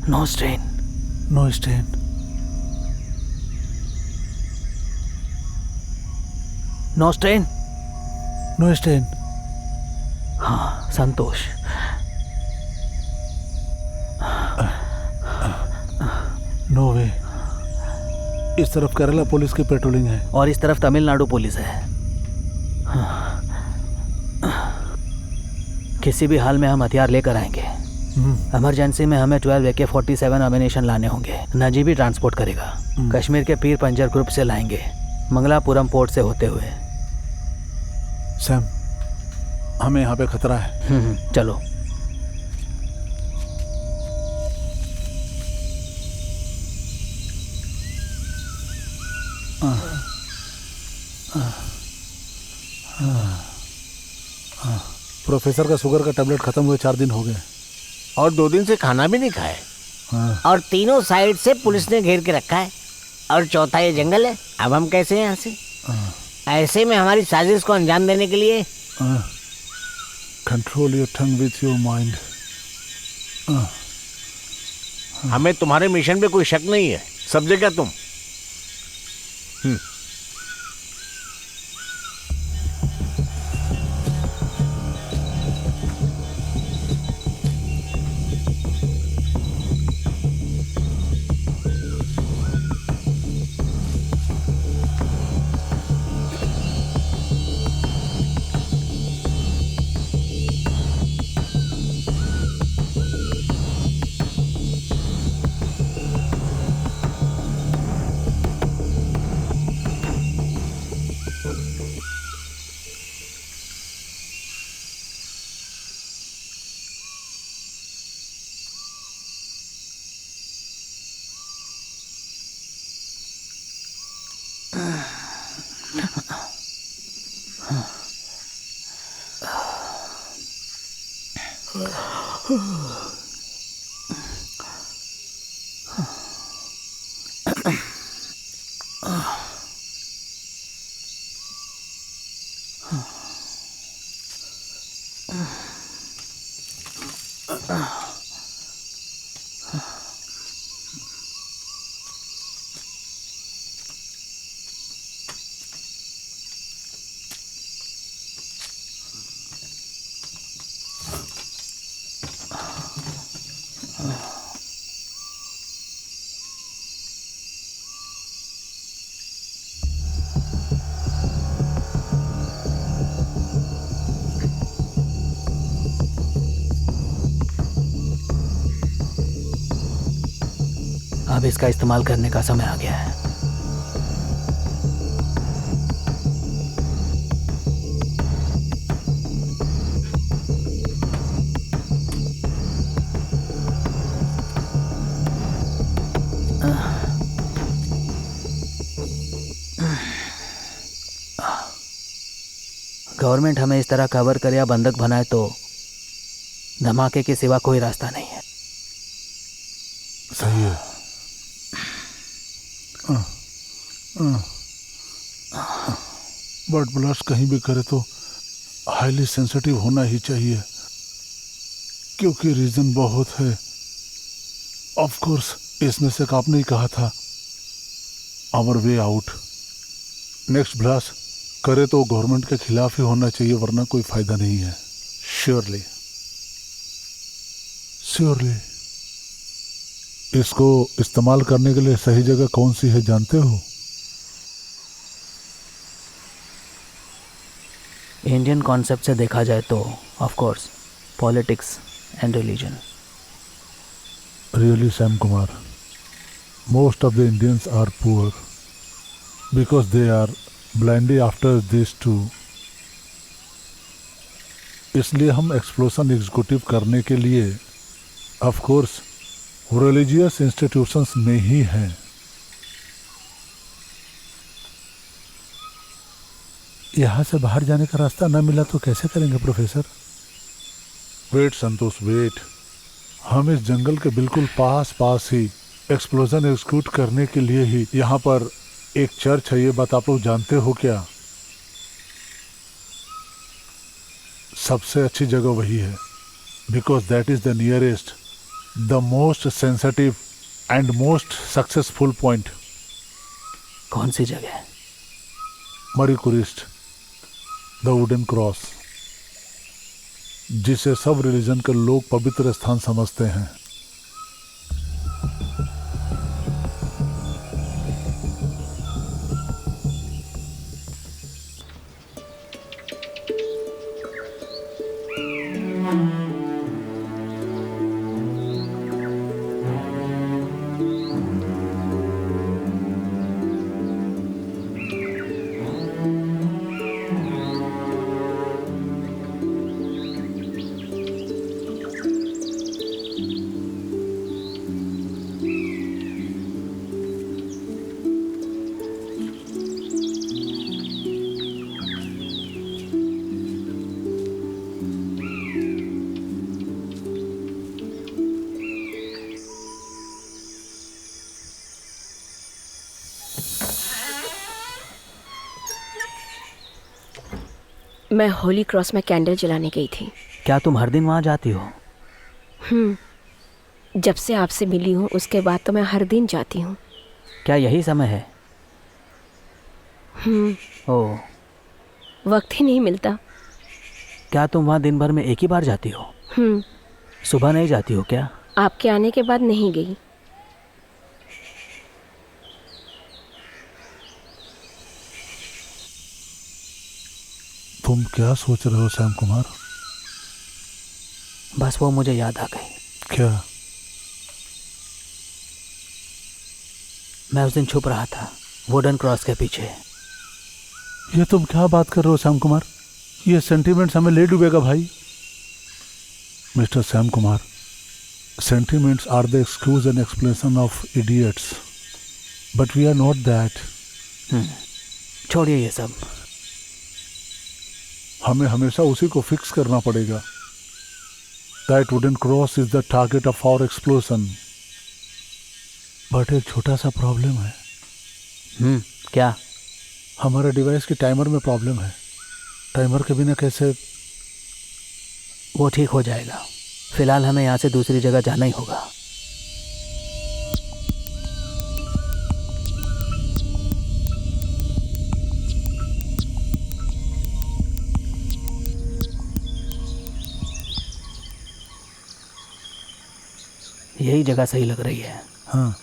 No strain. No strain. No strain. No strain. हाँ संतोष। नो वे। इस तरफ केरला पुलिस की पेट्रोलिंग है और इस तरफ तमिलनाडु पुलिस है। किसी भी हाल में हम हथियार लेकर आएंगे। इमरजेंसी में हमें 12 AK-47 अम्यूनिशन लाने होंगे। नजी भी ट्रांसपोर्ट करेगा। कश्मीर के पीर पंजर ग्रुप से लाएंगे, मंगलापुरम पोर्ट से होते हुए। सैम, हमें यहाँ पे खतरा है। चलो। प्रोफेसर का शुगर का टैबलेट खत्म हुए 4 दिन हो गए और 2 दिन से खाना भी नहीं खाए। और तीनों साइड से पुलिस ने घेर के रखा है और चौथा ये जंगल है। अब हम कैसे यहाँ से? ऐसे में हमारी साजिश को अंजाम देने के लिए control your tongue with your mind. हमें तुम्हारे मिशन पे कोई शक नहीं है, समझे क्या तुम? अब इसका इस्तेमाल करने का समय आ गया है। गवर्नमेंट हमें इस तरह कवर करे या बंधक बनाए तो धमाके के सिवा कोई रास्ता नहीं है। सही है। बट ब्लास्ट कहीं भी करे तो हाईली सेंसिटिव होना ही चाहिए, क्योंकि रीजन बहुत है। ऑफ कोर्स इसमें से आपने ही कहा था our way out. Next blast करे तो गवर्नमेंट के खिलाफ ही होना चाहिए, वरना कोई फायदा नहीं है। Surely surely. इसको इस्तेमाल करने के लिए सही जगह कौन सी है जानते हो? इंडियन कॉन्सेप्ट से देखा जाए तो of course politics and religion. Really, Sam Kumar, most of the Indians are poor because they are blindly after these two. इसलिए हम एक्सप्लोजन एग्जीक्यूटिव करने के लिए ऑफ कोर्स रिलीजियस इंस्टीट्यूशंस में ही हैं। यहाँ से बाहर जाने का रास्ता ना मिला तो कैसे करेंगे प्रोफेसर? वेट संतोष वेट, हम इस जंगल के बिल्कुल पास ही एक्सप्लोजन एग्जीक्यूट करने के लिए ही यहाँ पर एक चर्च है, ये बात आप लोग जानते हो क्या? सबसे अच्छी जगह वही है because that is the nearest the most sensitive and most successful point. कौन सी जगह? मरीकुरिस्ट, द वुडन क्रॉस, जिसे सब रिलीजन के लोग पवित्र स्थान समझते हैं। मैं होली क्रॉस में कैंडल जलाने गई थी। क्या तुम हर दिन वहाँ जाती हो? जब से आपसे मिली हूँ उसके बाद तो मैं हर दिन जाती हूँ। क्या यही समय है? ओह, वक्त ही नहीं मिलता। क्या तुम वहाँ दिन भर में एक ही बार जाती हो? सुबह नहीं जाती हो क्या? आपके आने के बाद नहीं गई। तुम क्या सोच रहे हो श्याम कुमार? बस वो मुझे याद आ गई। क्या? मैं उस दिन छुप रहा था वुडन क्रॉस के पीछे। ये तुम क्या बात कर रहे हो श्याम कुमार? ये सेंटिमेंट्स हमें ले डूबेगा भाई। Mister Shyam Kumar, sentiments are the excuse and explanation of idiots, but we are not that. छोड़िए ये सब। हमें हमेशा उसी को फिक्स करना पड़ेगा। That wooden cross is the target of our explosion. But एक छोटा सा प्रॉब्लम है। क्या? हमारे डिवाइस की टाइमर में प्रॉब्लम है। टाइमर के बिना कैसे? वो ठीक हो जाएगा। फिलहाल हमें यहाँ से दूसरी जगह जाना ही होगा। यही जगह सही लग रही है। हाँ,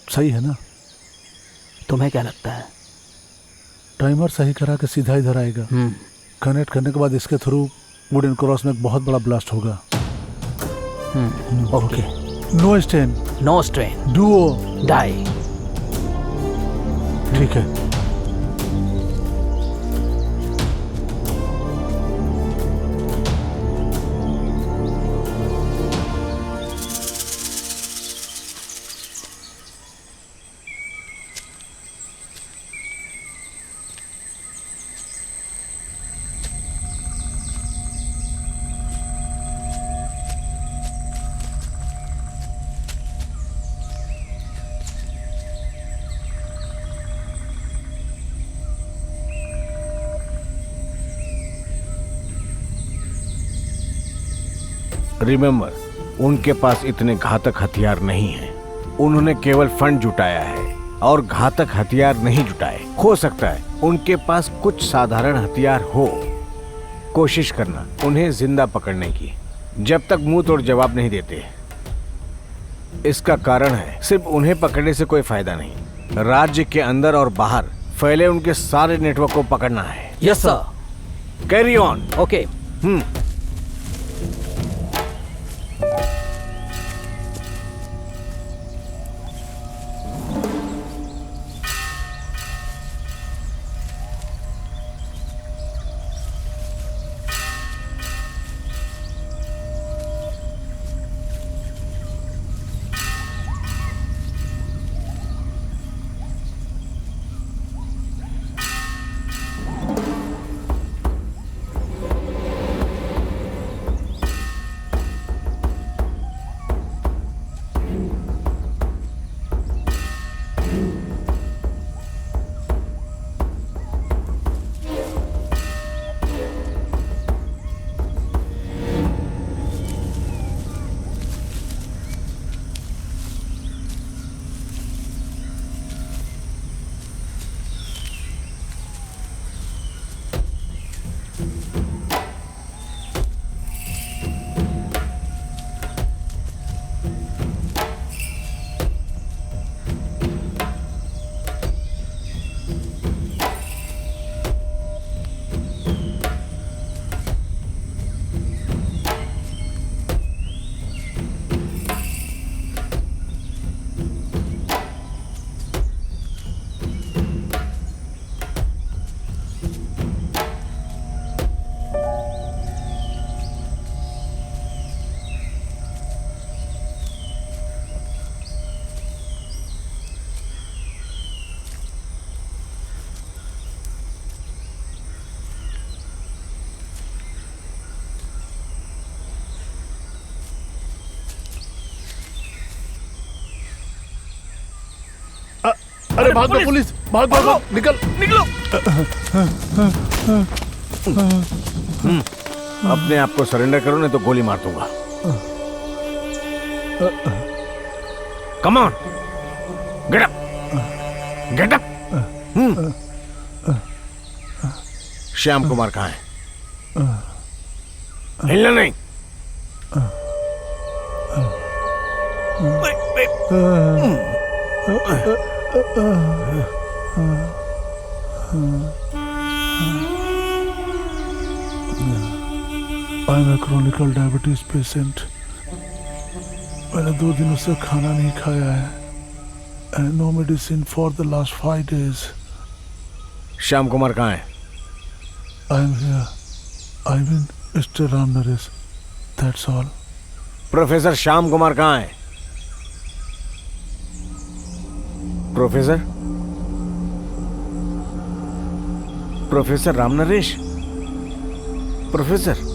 सही है ना? तुम्हें क्या लगता है? टाइमर सही करा के सीधा इधर आएगा। कनेक्ट करने के बाद इसके थ्रू वुडन क्रॉस में एक बहुत बड़ा ब्लास्ट होगा। Okay. No strain, no strain, do or die. ठीक है। रिमेंबर, उनके पास इतने घातक हथियार नहीं हैं। उन्होंने केवल फंड जुटाया है और घातक हथियार नहीं जुटाए। हो सकता है उनके पास कुछ साधारण हथियार हो। कोशिश करना उन्हें जिंदा पकड़ने की, जब तक मुंह तोड़ जवाब नहीं देते। इसका कारण है सिर्फ उन्हें पकड़ने से कोई फायदा नहीं। राज्य के अंदर और बाहर फैले उनके सारे नेटवर्क को पकड़ना है। Yes sir. Carry on. Okay. अरे भाग दो पुलिस, भाग भागो, निकल निकलो। अपने आप को सरेंडर करो नहीं तो गोली मार दूंगा। Come on, get up, get up. Shyam Kumar कहाँ है? हिलना नहीं। I am a chronicle diabetes patient. मैंने 2 दिनों से खाना नहीं खाया है। And no medicine for the last 5 days। Shyam Kumar कहाँ है? I am here. I mean mister Ram Naresh, that's all. Professor Shyam Kumar कहाँ है? Professor, professor Ram Naresh, professor.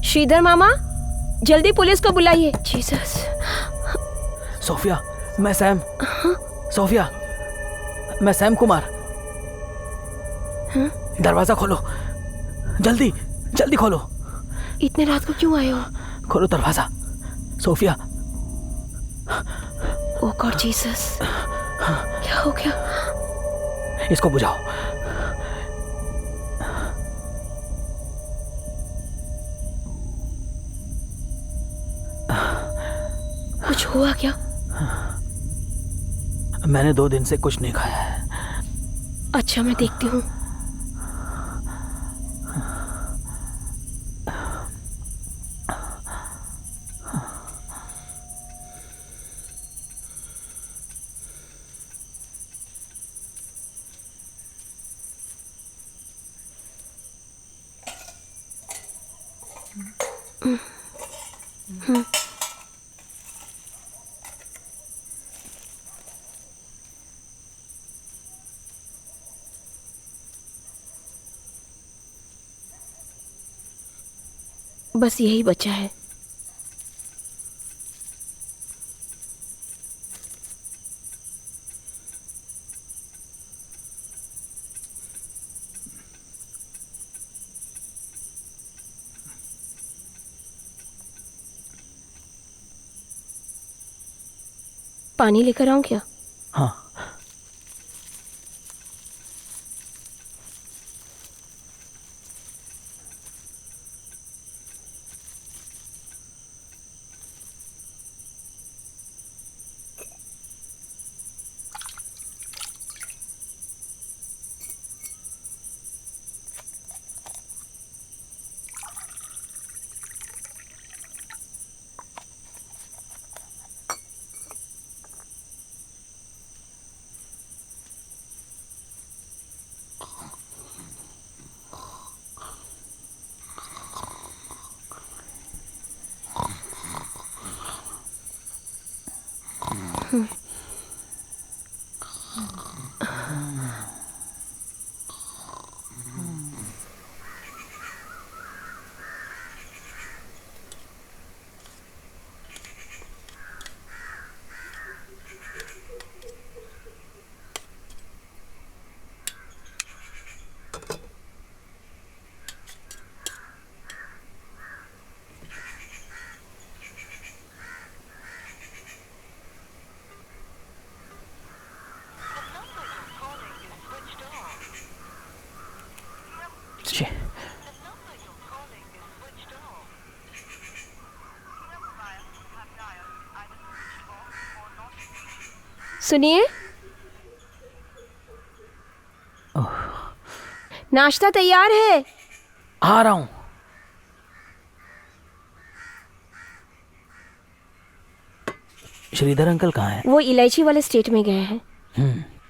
Sridhar मामा, जल्दी पुलिस को बुलाइए। जीसस। सोफिया, मैं सैम। सोफिया, मैं सैम कुमार। दरवाजा खोलो, जल्दी जल्दी खोलो। इतने रात को क्यों आए हो? खोलो दरवाजा। सोफिया। ओ गॉड जीसस, क्या हो गया? इसको बुझाओ। कुछ हुआ क्या? मैंने 2 दिन से कुछ नहीं खाया है। अच्छा, मैं देखती हूँ। बस यही बचा है। पानी लेकर आऊं क्या? हाँ। जी। सुनिए, नाश्ता तैयार है। आ रहा हूं। श्रीधर अंकल कहाँ हैं? वो इलायची वाले स्टेट में गए हैं।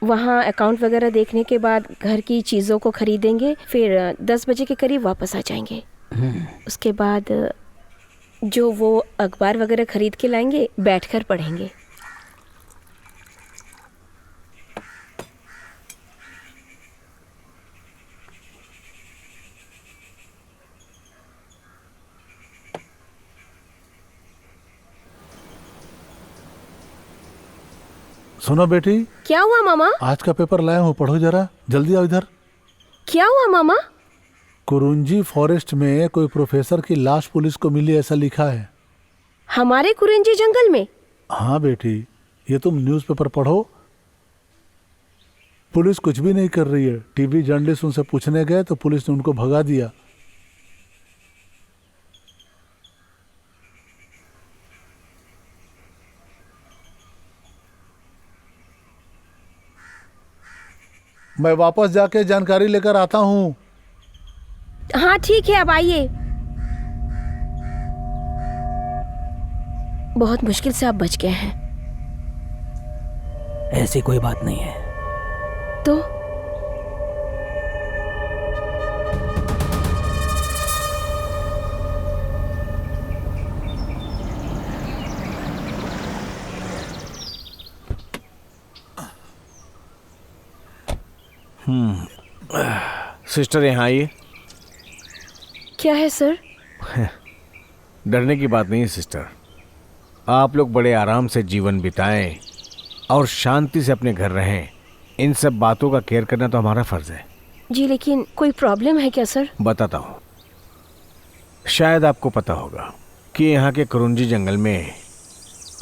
वहाँ अकाउंट वगैरह देखने के बाद घर की चीज़ों को खरीदेंगे, फिर 10 बजे के करीब वापस आ जाएंगे। उसके बाद जो वो अखबार वगैरह खरीद के लाएंगे, बैठकर पढ़ेंगे। सुनो बेटी, क्या हुआ मामा? आज का पेपर लाया हूँ, पढ़ो जरा, जल्दी आओ इधर। क्या हुआ मामा? कुरुंजी फॉरेस्ट में कोई प्रोफेसर की लाश पुलिस को मिली, ऐसा लिखा है। हमारे कुरुंजी जंगल में? हाँ बेटी, ये तुम न्यूज़पेपर पढ़ो। पुलिस कुछ भी नहीं कर रही है। टीवी जर्नलिस्ट उनसे पूछने गए तो पुलिस ने उनको भगा दिया। मैं वापस जाके जानकारी लेकर आता हूँ। हाँ ठीक है, अब आइए। बहुत मुश्किल से आप बच गए हैं। ऐसी कोई बात नहीं है। तो सिस्टर यहाँ आइए। क्या है सर? डरने की बात नहीं है सिस्टर। आप लोग बड़े आराम से जीवन बिताएं और शांति से अपने घर रहें। इन सब बातों का केयर करना तो हमारा फर्ज है। जी लेकिन कोई प्रॉब्लम है क्या सर? बताता हूँ। शायद आपको पता होगा कि यहाँ के कुरुंजी जंगल में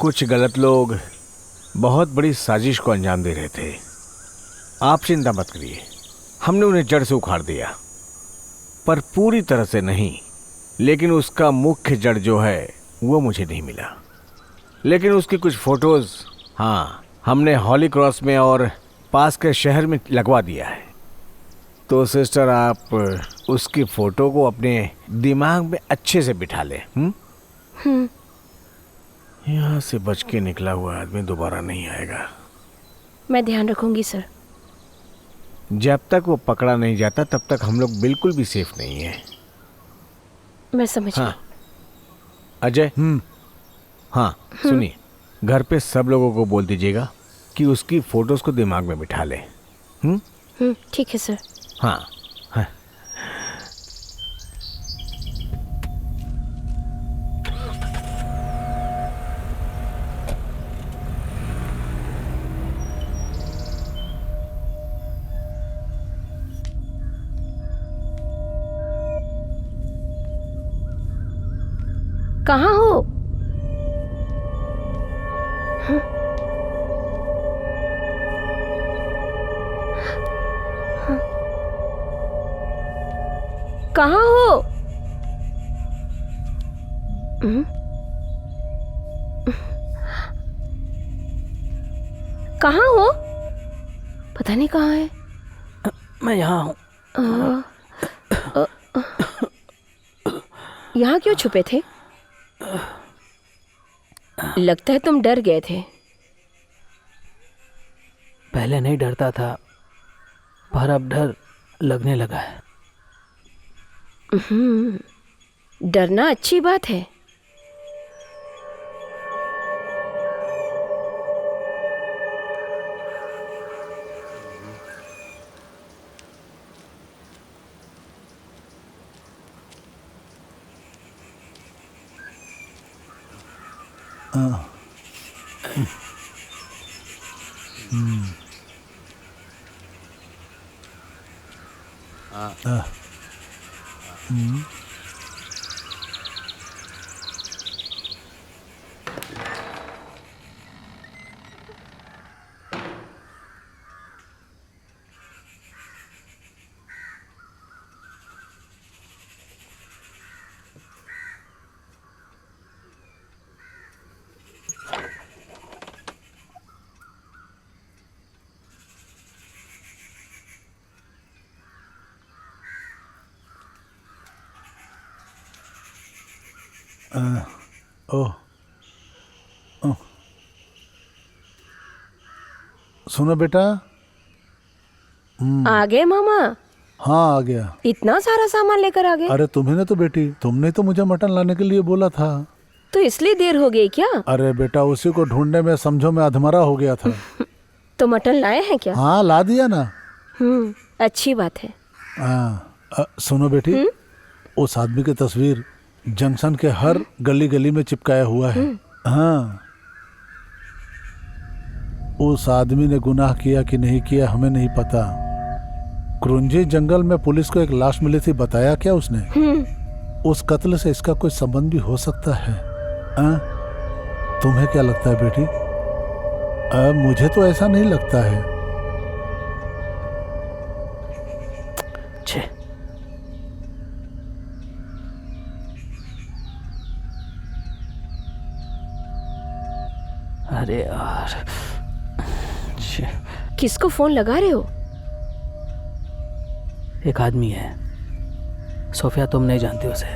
कुछ गलत लोग बहुत बड़ी साजिश को अंजाम दे रहे थे। आप चिंता मत करिए, हमने उन्हें जड़ से उखाड़ दिया, पर पूरी तरह से नहीं। लेकिन उसका मुख्य जड़ जो है वो मुझे नहीं मिला, लेकिन उसकी कुछ फोटोज हाँ हमने हॉली क्रॉस में और पास के शहर में लगवा दिया है। तो सिस्टर आप उसकी फोटो को अपने दिमाग में अच्छे से बिठा लें। यहाँ से बच के निकला हुआ आदमी दोबारा नहीं आएगा। मैं ध्यान रखूंगी सर। जब तक वो पकड़ा नहीं जाता तब तक हम लोग बिल्कुल भी सेफ नहीं है। मैं समझ गई। हाँ अजय। हाँ सुनिए, घर पे सब लोगों को बोल दीजिएगा कि उसकी फोटोज को दिमाग में बिठा ले। ठीक है सर। हाँ हाँ। कहाँ हो? कहाँ हो? कहाँ हो? पता नहीं कहाँ है। मैं यहाँ हूँ। यहाँ क्यों छुपे थे? लगता है तुम डर गए थे। पहले नहीं डरता था, पर अब डर लगने लगा है। डरना अच्छी बात है। सुनो बेटा। आ गए मामा? हाँ आ गया। इतना सारा सामान लेकर आ गए? अरे तुम्ही ने तो बेटी, तुमने तो मुझे मटन लाने के लिए बोला था। तो इसलिए देर हो गई क्या? अरे बेटा उसी को ढूंढने में समझो मैं अधमरा हो गया था। तो मटन लाए हैं क्या? हाँ ला दिया ना। अच्छी बात है। सुनो बेटी, उस आदमी की तस्वीर जंक्शन के हर गली गली में चिपकाया हुआ है। हाँ उस आदमी ने गुनाह किया कि नहीं किया हमें नहीं पता। कुरुंजी जंगल में पुलिस को एक लाश मिली थी, बताया क्या उसने? उस कत्ल से इसका कोई संबंध भी हो सकता है। तुम्हें क्या लगता है बेटी? मुझे तो ऐसा नहीं लगता है। अरे यार, किसको फोन लगा रहे हो? एक आदमी है, सोफिया, तुम नहीं जानती उसे।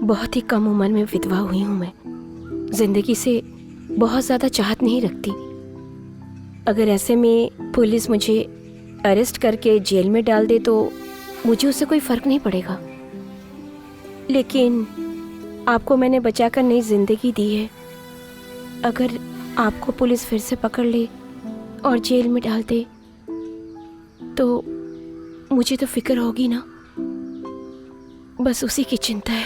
बहुत ही कम उम्र में विधवा हुई हूं मैं। जिंदगी से बहुत ज्यादा चाहत नहीं रखती। अगर ऐसे में पुलिस मुझे अरेस्ट करके जेल में डाल दे तो मुझे उससे कोई फर्क नहीं पड़ेगा। लेकिन आपको मैंने बचाकर नई जिंदगी दी है। अगर आपको पुलिस फिर से पकड़ ले और जेल में डाल दे तो मुझे तो फिक्र होगी ना, बस उसी की चिंता है।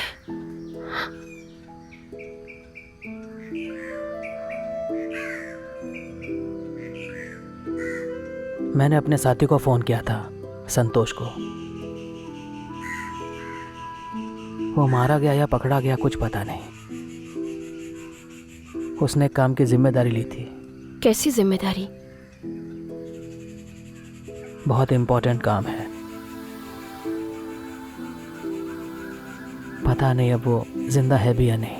मैंने अपने साथी को फ़ोन किया था, संतोष को। वो मारा गया या पकड़ा गया कुछ पता नहीं। उसने एक काम की जिम्मेदारी ली थी। कैसी जिम्मेदारी? बहुत इम्पोर्टेंट काम है। पता नहीं अब वो जिंदा है भी या नहीं।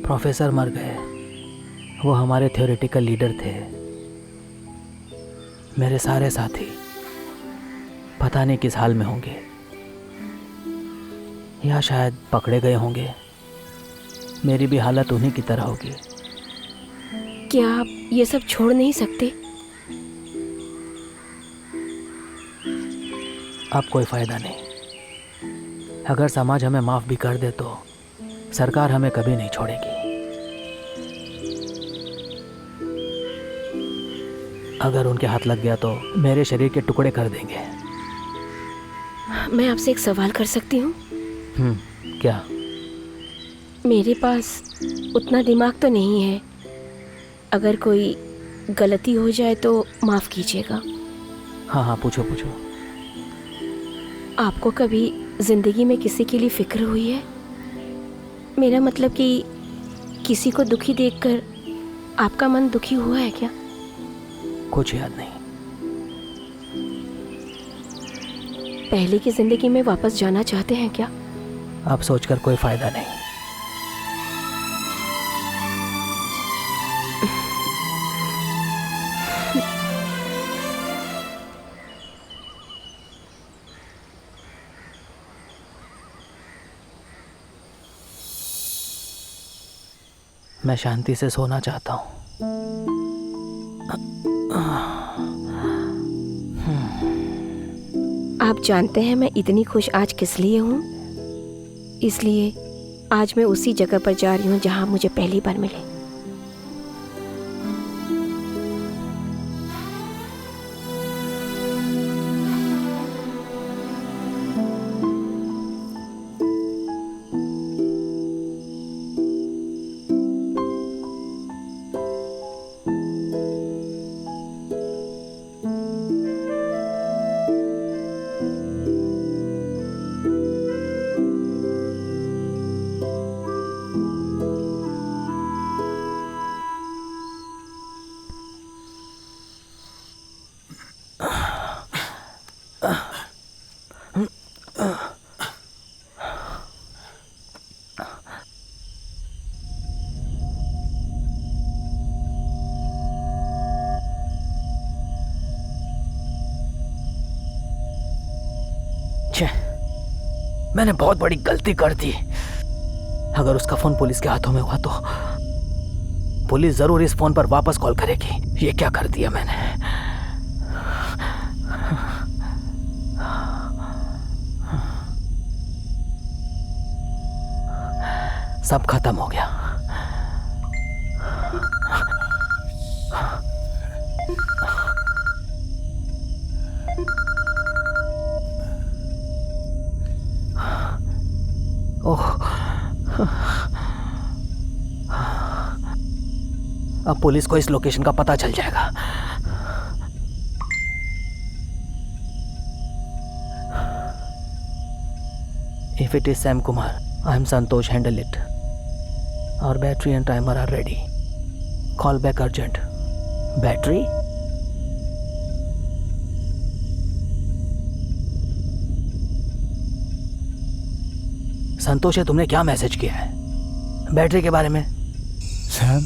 प्रोफेसर मर गए। वो हमारे थ्योरेटिकल लीडर थे। मेरे सारे साथी पता नहीं किस हाल में होंगे, या शायद पकड़े गए होंगे। मेरी भी हालत उन्हीं की तरह होगी। क्या आप ये सब छोड़ नहीं सकते? अब कोई फायदा नहीं। अगर समाज हमें माफ़ भी कर दे तो सरकार हमें कभी नहीं छोड़ेगी। अगर उनके हाथ लग गया तो मेरे शरीर के टुकड़े कर देंगे। मैं आपसे एक सवाल कर सकती हूँ? क्या? मेरे पास उतना दिमाग तो नहीं है। अगर कोई गलती हो जाए तो माफ़ कीजिएगा। हाँ, पूछो पूछो। आपको कभी ज़िंदगी में किसी के लिए फ़िक्र हुई है? मेरा मतलब कि किसी को दुखी देखकर आपका मन दुखी हुआ है क्या? कुछ याद नहीं। पहले की ज़िंदगी में वापस जाना चाहते हैं क्या? अब सोचकर कोई फायदा नहीं। मैं शांति से सोना चाहता हूँ। आप जानते हैं मैं इतनी खुश आज किस लिए हूँ? इसलिए आज मैं उसी जगह पर जा रही हूँ जहाँ मुझे पहली बार मिले। मैंने बहुत बड़ी गलती कर दी। अगर उसका फोन पुलिस के हाथों में हुआ तो पुलिस जरूर इस फोन पर वापस कॉल करेगी। ये क्या कर दिया मैंने? सब खत्म हो गया। अब पुलिस को इस लोकेशन का पता चल जाएगा। If it is Sam Kumar, I am Santosh. Handle it. Our battery and timer are ready. Call back urgent. Battery? संतोष है, तुमने क्या मैसेज किया है बैटरी के बारे में? सैम,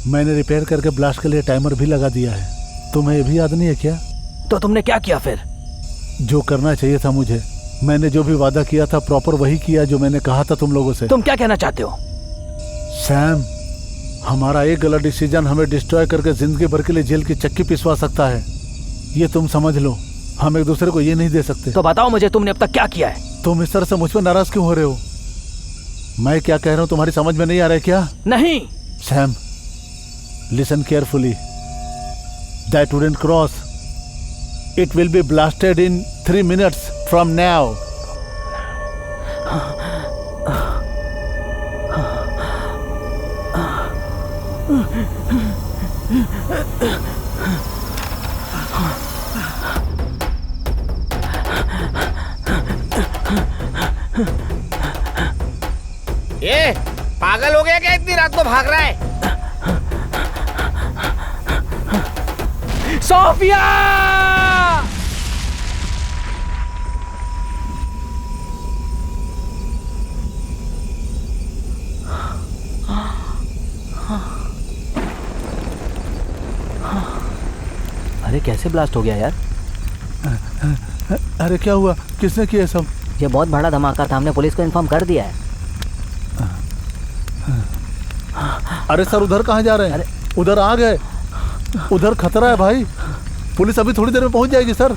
मैंने रिपेयर करके ब्लास्ट के लिए टाइमर भी लगा दिया है। तुम्हें ये भी याद नहीं है क्या? तो तुमने क्या किया फिर? जो करना चाहिए था मुझे मैंने जो भी वादा किया था प्रॉपर वही किया जो मैंने कहा था तुम लोगों से। तुम क्या कहना चाहते हो? सैम, हमारा एक गलत डिसीजन हमें डिस्ट्रॉय करके जिंदगी भर के लिए जेल की चक्की पिसवा सकता है, ये तुम समझ लो। हम एक दूसरे को ये नहीं दे सकते। तो बताओ मुझे, तुमने अब तक क्या किया है? तुम इस तरह से मुझ पर नाराज क्यों हो रहे हो? मैं क्या कह रहा हूँ तुम्हारी समझ में नहीं आ रहा है क्या? नहीं। Sam, listen carefully. That wouldn't cross. It will be blasted in 3 minutes from now. ये पागल हो गया क्या? इतनी रात को भाग रहा है? सोफिया! अरे कैसे ब्लास्ट हो गया यार? अरे क्या हुआ? किसने किया सब? ये बहुत बड़ा धमाका था, हमने पुलिस को इन्फॉर्म कर दिया है। अरे सर, उधर कहाँ जा रहे हैं? उधर आ गए। उधर खतरा है भाई। पुलिस अभी थोड़ी देर में पहुंच जाएगी सर।